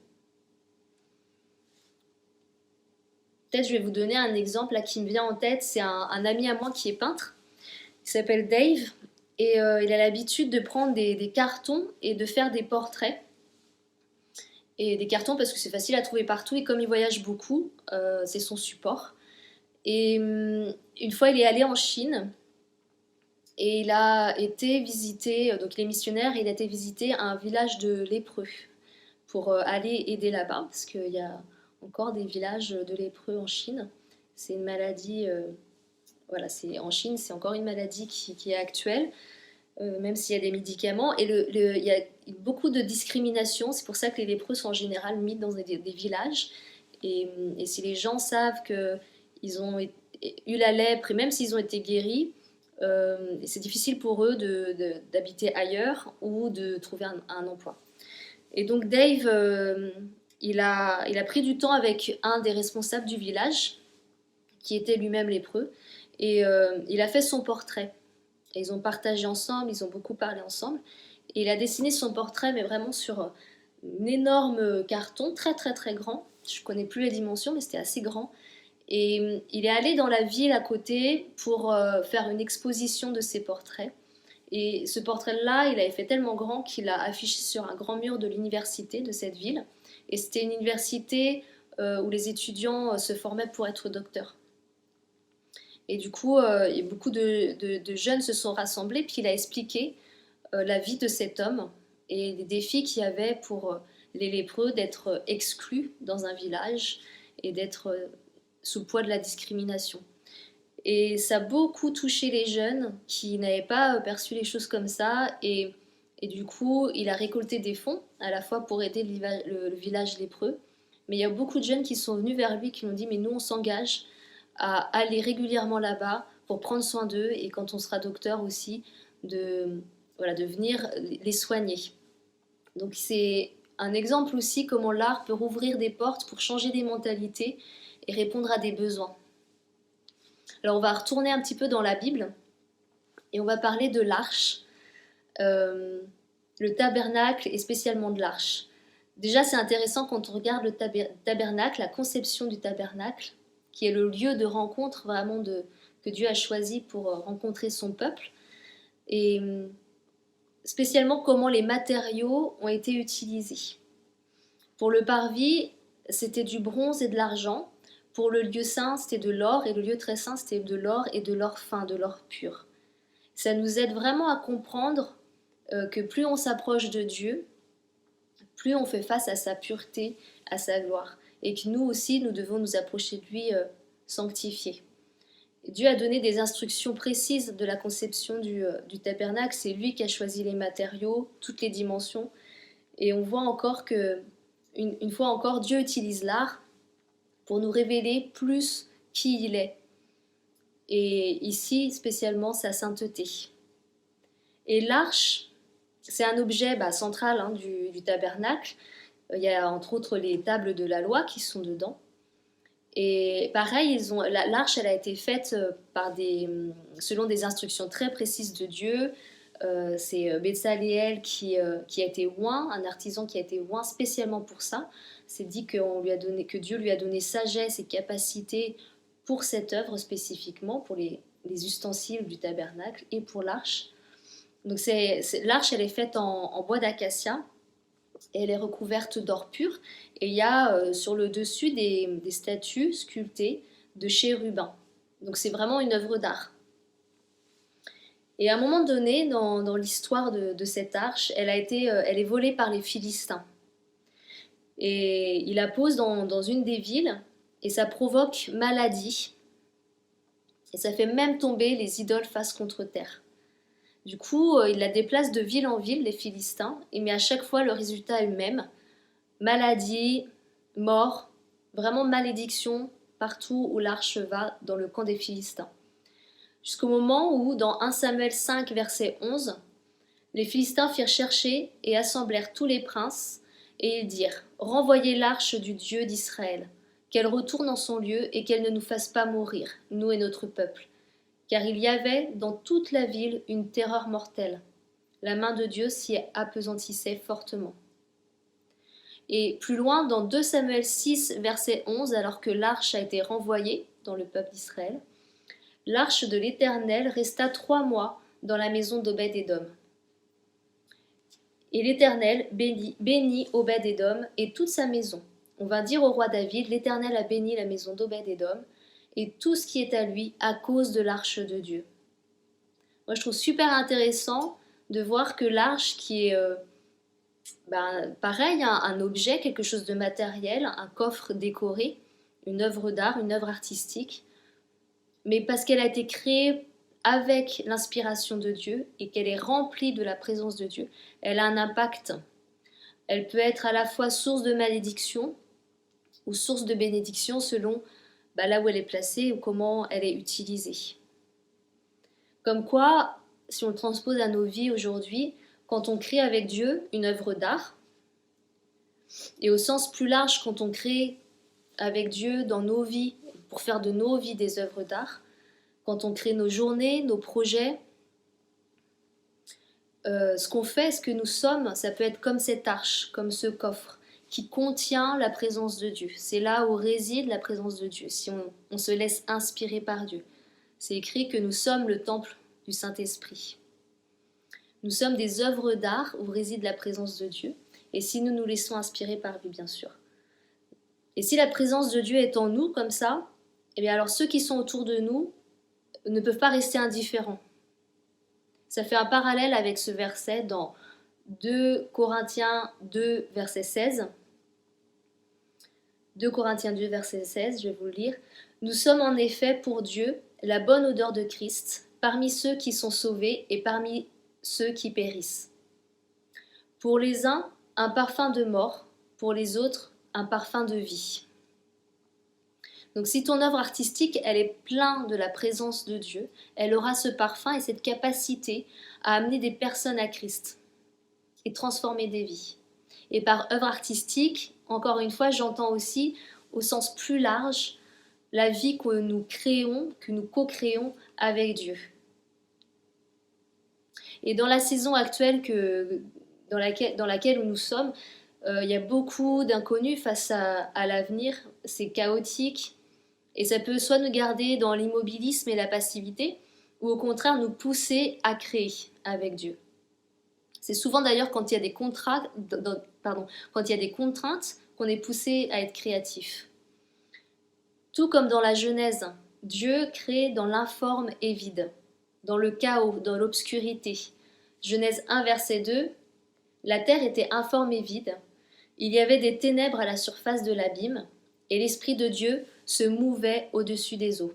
Peut-être je vais vous donner un exemple là qui me vient en tête. C'est un ami à moi qui est peintre. Il s'appelle Dave et il a l'habitude de prendre des cartons et de faire des portraits. Et des cartons parce que c'est facile à trouver partout et comme il voyage beaucoup, c'est son support. Et une fois il est allé en Chine et il a été visiter, donc il est missionnaire et il a été visiter un village de lépreux pour aller aider là-bas parce qu'il y a encore des villages de lépreux en Chine. C'est une maladie, voilà, en Chine c'est encore une maladie qui est actuelle. Même s'il y a des médicaments, et il y a beaucoup de discrimination, c'est pour ça que les lépreux sont en général mis dans des villages, et si les gens savent qu'ils ont eu la lèpre, et même s'ils ont été guéris, c'est difficile pour eux d'habiter ailleurs ou de trouver un emploi. Et donc Dave, il a pris du temps avec un des responsables du village, qui était lui-même lépreux, et il a fait son portrait. Et ils ont partagé ensemble, ils ont beaucoup parlé ensemble. Et il a dessiné son portrait, mais vraiment sur un énorme carton, très très très grand. Je ne connais plus les dimensions, mais c'était assez grand. Et il est allé dans la ville à côté pour faire une exposition de ses portraits. Et ce portrait-là, il avait fait tellement grand qu'il l'a affiché sur un grand mur de l'université de cette ville. Et c'était une université où les étudiants se formaient pour être docteurs. Et du coup, beaucoup de jeunes se sont rassemblés, puis il a expliqué la vie de cet homme et les défis qu'il y avait pour les lépreux d'être exclus dans un village et d'être sous le poids de la discrimination. Et ça a beaucoup touché les jeunes qui n'avaient pas perçu les choses comme ça. Et du coup, il a récolté des fonds, à la fois pour aider le village lépreux, Mais il y a beaucoup de jeunes qui sont venus vers lui, qui lui ont dit, mais nous on s'engage à aller régulièrement là-bas pour prendre soin d'eux et quand on sera docteur aussi, de venir les soigner. Donc c'est un exemple aussi comment l'art peut rouvrir des portes pour changer des mentalités et répondre à des besoins. Alors on va retourner un petit peu dans la Bible et on va parler de l'arche, le tabernacle et spécialement de l'arche. Déjà c'est intéressant quand on regarde le tabernacle, la conception du tabernacle, qui est le lieu de rencontre vraiment que Dieu a choisi pour rencontrer son peuple. Et spécialement comment les matériaux ont été utilisés. Pour le parvis, c'était du bronze et de l'argent. Pour le lieu saint, c'était de l'or. Et le lieu très saint, c'était de l'or et de l'or fin, de l'or pur. Ça nous aide vraiment à comprendre que plus on s'approche de Dieu, plus on fait face à sa pureté, à sa gloire. Et que nous aussi, nous devons nous approcher de lui sanctifié. Dieu a donné des instructions précises de la conception du tabernacle. C'est lui qui a choisi les matériaux, toutes les dimensions. Et on voit encore que, une fois encore, Dieu utilise l'art pour nous révéler plus qui il est. Et ici, spécialement, sa sainteté. Et l'arche, c'est un objet central du tabernacle. Il y a entre autres les tables de la loi qui sont dedans. Et pareil, l'arche, elle a été faite selon des instructions très précises de Dieu. C'est Betsaléel qui a été oint, un artisan qui a été oint spécialement pour ça. C'est dit que Dieu lui a donné sagesse et capacité pour cette œuvre spécifiquement, pour les ustensiles du tabernacle et pour l'arche. Donc l'arche, elle est faite en bois d'acacia. Et elle est recouverte d'or pur. Et il y a sur le dessus des statues sculptées de chérubins. Donc c'est vraiment une œuvre d'art. Et à un moment donné, dans l'histoire de cette arche, elle est volée par les Philistins. Et ils la posent dans une des villes, et ça provoque maladie. Et ça fait même tomber les idoles face contre terre. Du coup, ils la déplacent de ville en ville, les Philistins, mais à chaque fois, le résultat est le même. Maladie, mort, vraiment malédiction partout où l'arche va dans le camp des Philistins. Jusqu'au moment où, dans 1 Samuel 5, verset 11, les Philistins firent chercher et assemblèrent tous les princes, et ils dirent « Renvoyez l'arche du Dieu d'Israël, qu'elle retourne en son lieu et qu'elle ne nous fasse pas mourir, nous et notre peuple. » Car il y avait dans toute la ville une terreur mortelle. La main de Dieu s'y appesantissait fortement. Et plus loin, dans 2 Samuel 6, verset 11, alors que l'arche a été renvoyée dans le peuple d'Israël, l'arche de l'Éternel resta 3 mois dans la maison d'Obed-Édom. Et l'Éternel bénit Obed-Édom et toute sa maison. On va dire au roi David, l'Éternel a béni la maison d'Obed-Édom et tout ce qui est à lui à cause de l'arche de Dieu. Moi, je trouve super intéressant de voir que l'arche, qui est pareil, un objet, quelque chose de matériel, un coffre décoré, une œuvre d'art, une œuvre artistique, mais parce qu'elle a été créée avec l'inspiration de Dieu et qu'elle est remplie de la présence de Dieu, elle a un impact. Elle peut être à la fois source de malédiction ou source de bénédiction selon là où elle est placée ou comment elle est utilisée. Comme quoi, si on le transpose à nos vies aujourd'hui, quand on crée avec Dieu une œuvre d'art, et au sens plus large, quand on crée avec Dieu dans nos vies, pour faire de nos vies des œuvres d'art, quand on crée nos journées, nos projets, ce qu'on fait, ce que nous sommes, ça peut être comme cette arche, comme ce coffre, qui contient la présence de Dieu. C'est là où réside la présence de Dieu, si on se laisse inspirer par Dieu. C'est écrit que nous sommes le temple du Saint-Esprit. Nous sommes des œuvres d'art où réside la présence de Dieu, et si nous nous laissons inspirer par lui, bien sûr. Et si la présence de Dieu est en nous, comme ça, eh bien alors ceux qui sont autour de nous ne peuvent pas rester indifférents. Ça fait un parallèle avec ce verset dans 2 Corinthiens 2, verset 16. 2 Corinthiens 2, verset 16, je vais vous le lire. « Nous sommes en effet pour Dieu la bonne odeur de Christ, parmi ceux qui sont sauvés et parmi ceux qui périssent. Pour les uns, un parfum de mort, pour les autres, un parfum de vie. Donc si ton œuvre artistique, elle est pleine de la présence de Dieu, elle aura ce parfum et cette capacité à amener des personnes à Christ et transformer des vies. Et par œuvre artistique, encore une fois, j'entends aussi au sens plus large la vie que nous créons, que nous co-créons avec Dieu. Et dans la saison actuelle dans laquelle nous sommes, il y a beaucoup d'inconnus face à l'avenir, c'est chaotique, et ça peut soit nous garder dans l'immobilisme et la passivité, ou au contraire nous pousser à créer avec Dieu. C'est souvent d'ailleurs quand il y a des contraintes qu'on est poussé à être créatif. Tout comme dans la Genèse, Dieu crée dans l'informe et vide, dans le chaos, dans l'obscurité. Genèse 1, verset 2, la terre était informe et vide, il y avait des ténèbres à la surface de l'abîme, et l'Esprit de Dieu se mouvait au-dessus des eaux.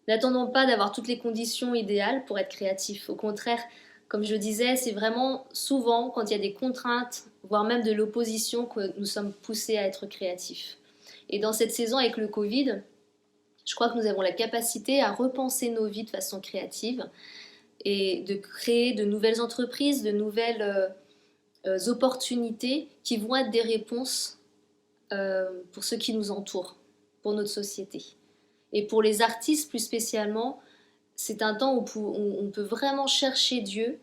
N'attendons pas d'avoir toutes les conditions idéales pour être créatif. Au contraire, comme je disais, c'est vraiment souvent quand il y a des contraintes, voire même de l'opposition, que nous sommes poussés à être créatifs. Et dans cette saison avec le Covid, je crois que nous avons la capacité à repenser nos vies de façon créative et de créer de nouvelles entreprises, de nouvelles opportunités qui vont être des réponses pour ceux qui nous entourent, pour notre société. Et pour les artistes plus spécialement, c'est un temps où on peut vraiment chercher Dieu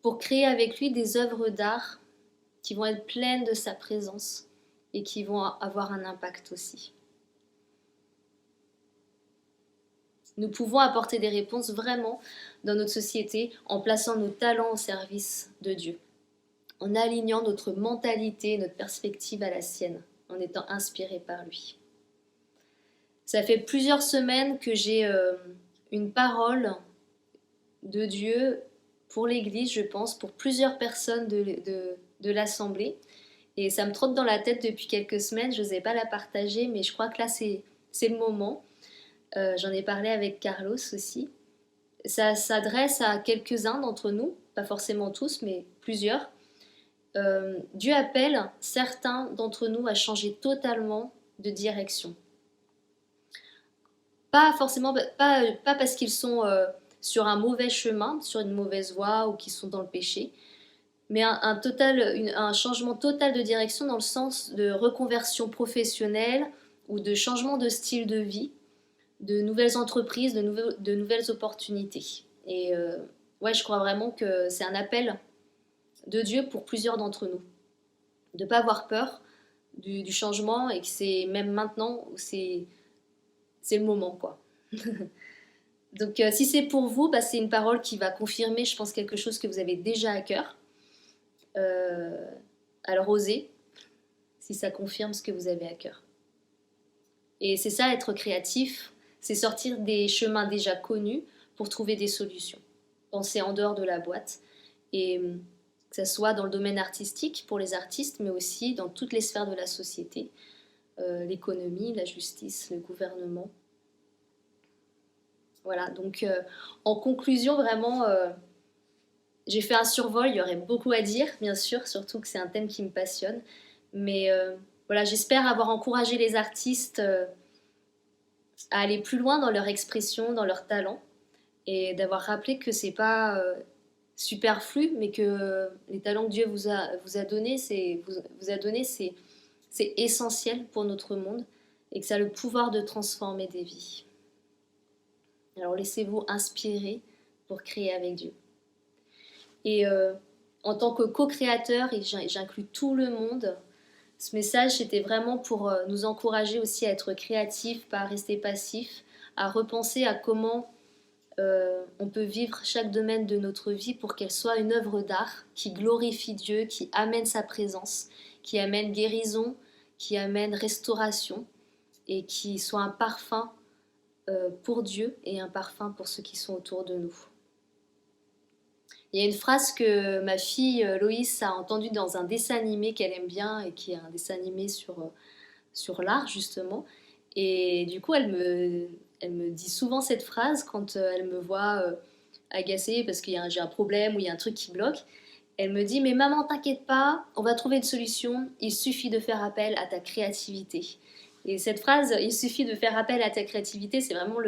pour créer avec lui des œuvres d'art qui vont être pleines de sa présence et qui vont avoir un impact aussi. Nous pouvons apporter des réponses vraiment dans notre société en plaçant nos talents au service de Dieu, en alignant notre mentalité, notre perspective à la sienne, en étant inspirés par lui. Ça fait plusieurs semaines que j'ai une parole de Dieu pour l'Église, je pense, pour plusieurs personnes de l'Assemblée. Et ça me trotte dans la tête depuis quelques semaines, je n'osais pas la partager, mais je crois que là, c'est le moment. J'en ai parlé avec Carlos aussi. Ça s'adresse à quelques-uns d'entre nous, pas forcément tous, mais plusieurs. Dieu appelle certains d'entre nous à changer totalement de direction. Pas forcément, pas parce qu'ils sont sur un mauvais chemin, sur une mauvaise voie ou qu'ils sont dans le péché, mais un changement total de direction dans le sens de reconversion professionnelle ou de changement de style de vie, de nouvelles entreprises, de nouvelles opportunités. Et je crois vraiment que c'est un appel de Dieu pour plusieurs d'entre nous. De ne pas avoir peur du changement et que c'est même maintenant où c'est le moment, quoi. Donc si c'est pour vous, c'est une parole qui va confirmer, je pense, quelque chose que vous avez déjà à cœur. Alors osez, si ça confirme ce que vous avez à cœur. Et c'est ça, être créatif, c'est sortir des chemins déjà connus pour trouver des solutions. Penser en dehors de la boîte, et que ce soit dans le domaine artistique pour les artistes, mais aussi dans toutes les sphères de la société, l'économie, la justice, le gouvernement. Voilà, donc en conclusion, vraiment, j'ai fait un survol, il y aurait beaucoup à dire, bien sûr, surtout que c'est un thème qui me passionne, mais j'espère avoir encouragé les artistes à aller plus loin dans leur expression, dans leur talent, et d'avoir rappelé que c'est pas superflu, mais que les talents que Dieu vous a donnés, c'est essentiel pour notre monde, et que ça a le pouvoir de transformer des vies. Alors laissez-vous inspirer pour créer avec Dieu. Et en tant que co-créateur, et j'inclus tout le monde, ce message c'était vraiment pour nous encourager aussi à être créatifs, pas à rester passifs, à repenser à comment on peut vivre chaque domaine de notre vie pour qu'elle soit une œuvre d'art qui glorifie Dieu, qui amène sa présence, qui amène guérison, qui amène restauration et qui soit un parfum pour Dieu et un parfum pour ceux qui sont autour de nous. Il y a une phrase que ma fille Loïs a entendue dans un dessin animé qu'elle aime bien et qui est un dessin animé sur l'art justement. Et du coup, elle me dit souvent cette phrase quand elle me voit agacée parce que j'ai un problème ou il y a un truc qui bloque. Elle me dit, mais maman, t'inquiète pas, on va trouver une solution, il suffit de faire appel à ta créativité. Et cette phrase, il suffit de faire appel à ta créativité, c'est vraiment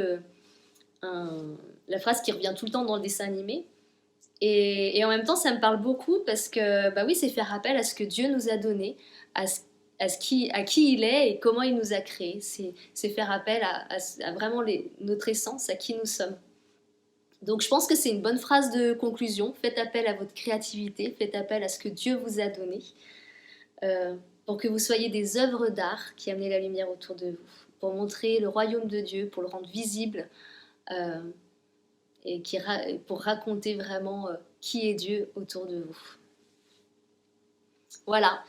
la phrase qui revient tout le temps dans le dessin animé. Et en même temps, ça me parle beaucoup parce que, bah oui, c'est faire appel à ce que Dieu nous a donné, à qui il est et comment il nous a créés. C'est faire appel à vraiment notre essence, à qui nous sommes. Donc je pense que c'est une bonne phrase de conclusion. Faites appel à votre créativité, faites appel à ce que Dieu vous a donné, pour que vous soyez des œuvres d'art qui amènent la lumière autour de vous, pour montrer le royaume de Dieu, pour le rendre visible, et pour raconter vraiment qui est Dieu autour de vous. Voilà.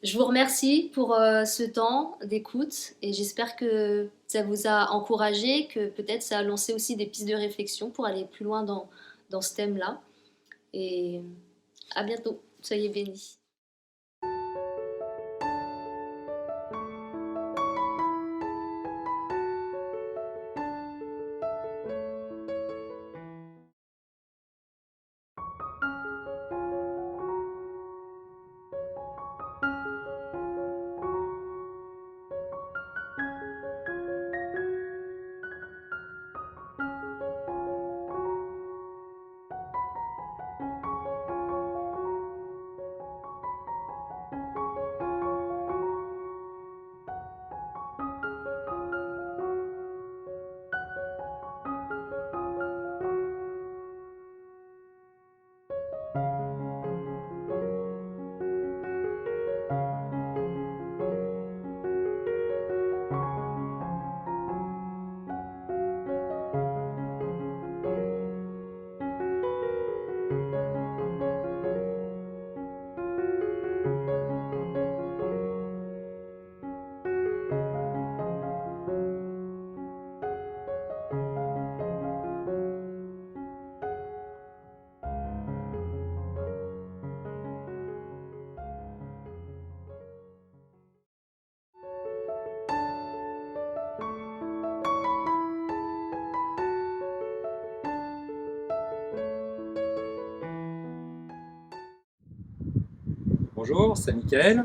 Je vous remercie pour ce temps d'écoute et j'espère que ça vous a encouragé, que peut-être ça a lancé aussi des pistes de réflexion pour aller plus loin dans ce thème-là. Et à bientôt. Soyez bénis. Bonjour, c'est Mickaël.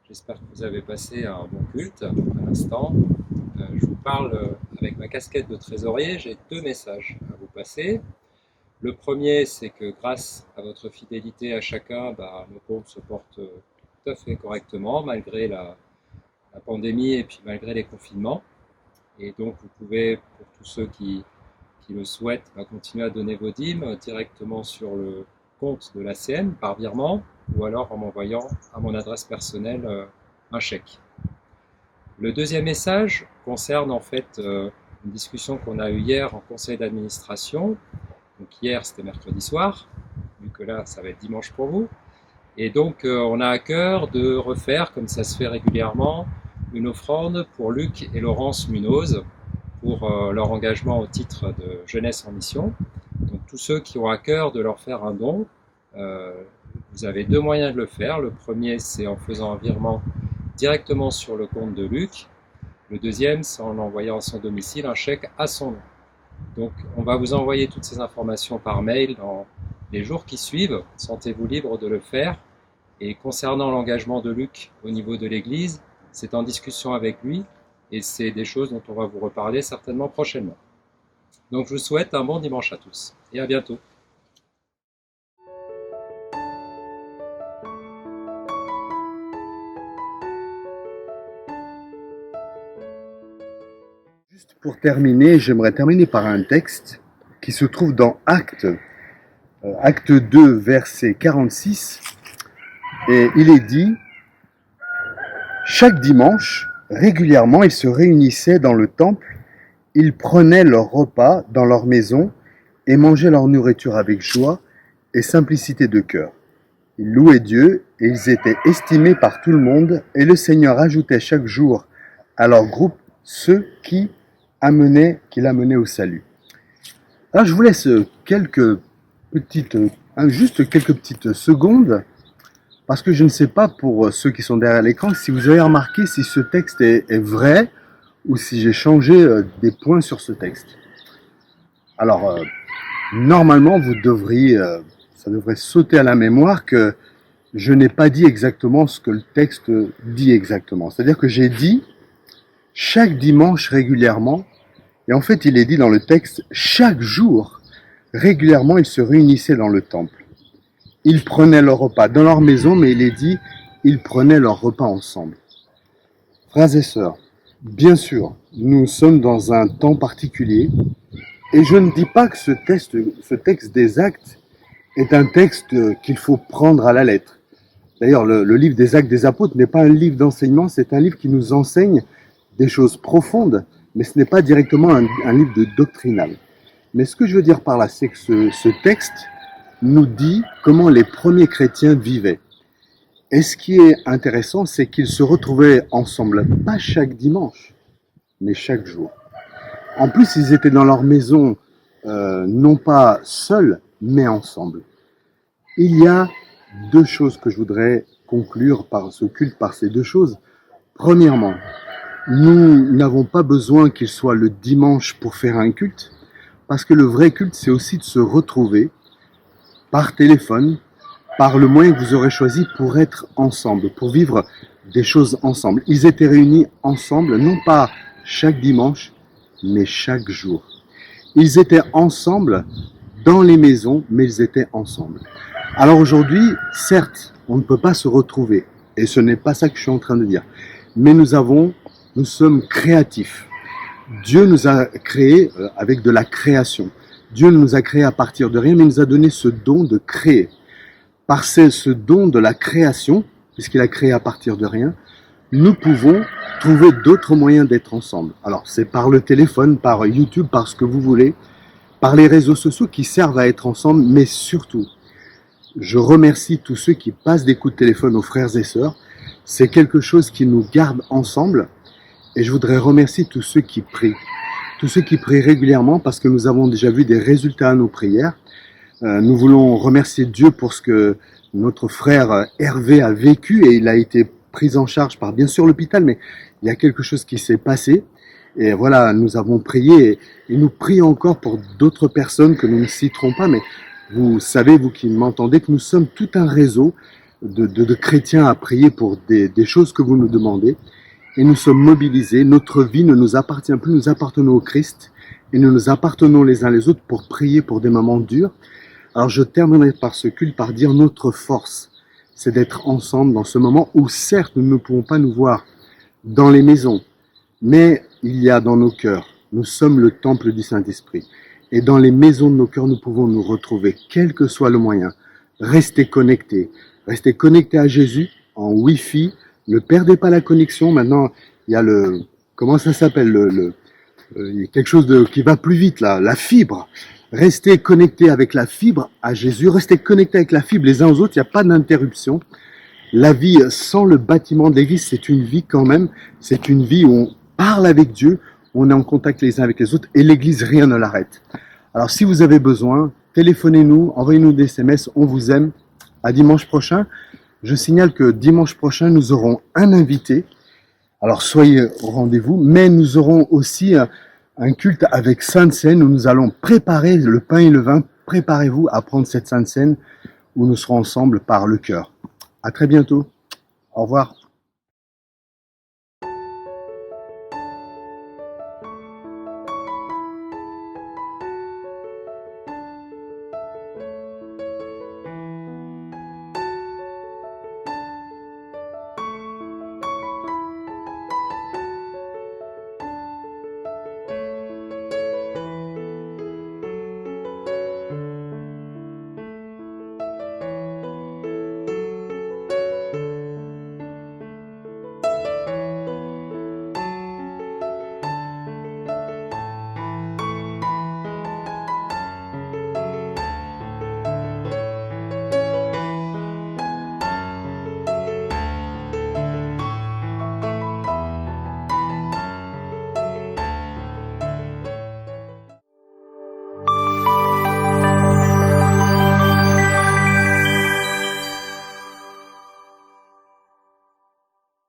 J'espère que vous avez passé un bon culte à l'instant. Je vous parle avec ma casquette de trésorier. J'ai deux messages à vous passer. Le premier, c'est que grâce à votre fidélité à chacun, nos comptes se portent tout à fait correctement malgré la pandémie et puis malgré les confinements. Et donc vous pouvez, pour tous ceux qui le souhaitent, continuer à donner vos dîmes directement sur le compte de l'ACM par virement ou alors en m'envoyant à mon adresse personnelle un chèque. Le deuxième message concerne en fait une discussion qu'on a eue hier en conseil d'administration. Donc hier c'était mercredi soir, vu que là ça va être dimanche pour vous. Et donc on a à cœur de refaire, comme ça se fait régulièrement, une offrande pour Luc et Laurence Munoz pour leur engagement au titre de Jeunesse en Mission. Donc tous ceux qui ont à cœur de leur faire un don, vous avez deux moyens de le faire. Le premier, c'est en faisant un virement directement sur le compte de Luc. Le deuxième, c'est en envoyant à son domicile un chèque à son nom. Donc on va vous envoyer toutes ces informations par mail dans les jours qui suivent. Sentez-vous libre de le faire. Et concernant l'engagement de Luc au niveau de l'Église, c'est en discussion avec lui et c'est des choses dont on va vous reparler certainement prochainement. Donc je vous souhaite un bon dimanche à tous et à bientôt. Juste pour terminer, j'aimerais terminer par un texte qui se trouve dans Acte 2, verset 46. Et il est dit, chaque dimanche, régulièrement, ils se réunissaient dans le temple, ils prenaient leur repas dans leur maison et mangeaient leur nourriture avec joie et simplicité de cœur. Ils louaient Dieu et ils étaient estimés par tout le monde et le Seigneur ajoutait chaque jour à leur groupe ceux qu'il amenait au salut. Alors je vous laisse juste quelques petites secondes parce que je ne sais pas pour ceux qui sont derrière l'écran si vous avez remarqué si ce texte est vrai ou si j'ai changé des points sur ce texte. Alors, normalement, vous devriez ça devrait sauter à la mémoire que je n'ai pas dit exactement ce que le texte dit exactement. C'est-à-dire que j'ai dit chaque dimanche régulièrement, et en fait il est dit dans le texte chaque jour régulièrement ils se réunissaient dans le temple. Ils prenaient leur repas dans leur maison, mais il est dit ils prenaient leur repas ensemble. Frères et sœurs, bien sûr, nous sommes dans un temps particulier, et je ne dis pas que ce texte des Actes est un texte qu'il faut prendre à la lettre. D'ailleurs, le livre des Actes des Apôtres n'est pas un livre d'enseignement, c'est un livre qui nous enseigne des choses profondes, mais ce n'est pas directement un livre de doctrinal. Mais ce que je veux dire par là, c'est que ce texte nous dit comment les premiers chrétiens vivaient. Et ce qui est intéressant, c'est qu'ils se retrouvaient ensemble, pas chaque dimanche, mais chaque jour. En plus, ils étaient dans leur maison, non pas seuls, mais ensemble. Il y a deux choses que je voudrais conclure par ce culte, par ces deux choses. Premièrement, nous n'avons pas besoin qu'il soit le dimanche pour faire un culte, parce que le vrai culte, c'est aussi de se retrouver par téléphone, par le moyen que vous aurez choisi pour être ensemble, pour vivre des choses ensemble. Ils étaient réunis ensemble, non pas chaque dimanche, mais chaque jour. Ils étaient ensemble dans les maisons, mais ils étaient ensemble. Alors aujourd'hui, certes, on ne peut pas se retrouver, et ce n'est pas ça que je suis en train de dire, mais nous sommes créatifs. Dieu nous a créés avec de la création. Dieu nous a créés à partir de rien, mais il nous a donné ce don de créer. Par ce don de la création, puisqu'il a créé à partir de rien, nous pouvons trouver d'autres moyens d'être ensemble. Alors, c'est par le téléphone, par YouTube, par ce que vous voulez, par les réseaux sociaux qui servent à être ensemble, mais surtout, je remercie tous ceux qui passent des coups de téléphone aux frères et sœurs. C'est quelque chose qui nous garde ensemble. Et je voudrais remercier tous ceux qui prient régulièrement parce que nous avons déjà vu des résultats à nos prières. Nous voulons remercier Dieu pour ce que notre frère Hervé a vécu et il a été pris en charge par bien sûr l'hôpital, mais il y a quelque chose qui s'est passé. Et voilà, nous avons prié et nous prions encore pour d'autres personnes que nous ne citerons pas, mais vous savez, vous qui m'entendez, que nous sommes tout un réseau de chrétiens à prier pour des choses que vous nous demandez. Et nous sommes mobilisés, notre vie ne nous appartient plus, nous appartenons au Christ et nous nous appartenons les uns les autres pour prier pour des moments durs. Alors je terminerai par ce culte par dire notre force, c'est d'être ensemble dans ce moment où certes nous ne pouvons pas nous voir dans les maisons, mais il y a dans nos cœurs, nous sommes le temple du Saint-Esprit. Et dans les maisons de nos cœurs, nous pouvons nous retrouver, quel que soit le moyen. Restez connectés à Jésus en Wi-Fi. Ne perdez pas la connexion. Maintenant, il y a comment ça s'appelle il y a quelque chose qui va plus vite là, la fibre. Restez connectés avec la fibre à Jésus. Restez connectés avec la fibre les uns aux autres. Il n'y a pas d'interruption. La vie sans le bâtiment de l'église, c'est une vie quand même. C'est une vie où on parle avec Dieu, on est en contact les uns avec les autres et l'église, rien ne l'arrête. Alors si vous avez besoin, téléphonez-nous, envoyez-nous des SMS, on vous aime. À dimanche prochain. Je signale que dimanche prochain, nous aurons un invité. Alors soyez au rendez-vous, mais nous aurons aussi un culte avec Sainte Seine où nous allons préparer le pain et le vin. Préparez-vous à prendre cette Sainte Seine où nous serons ensemble par le cœur. À très bientôt. Au revoir.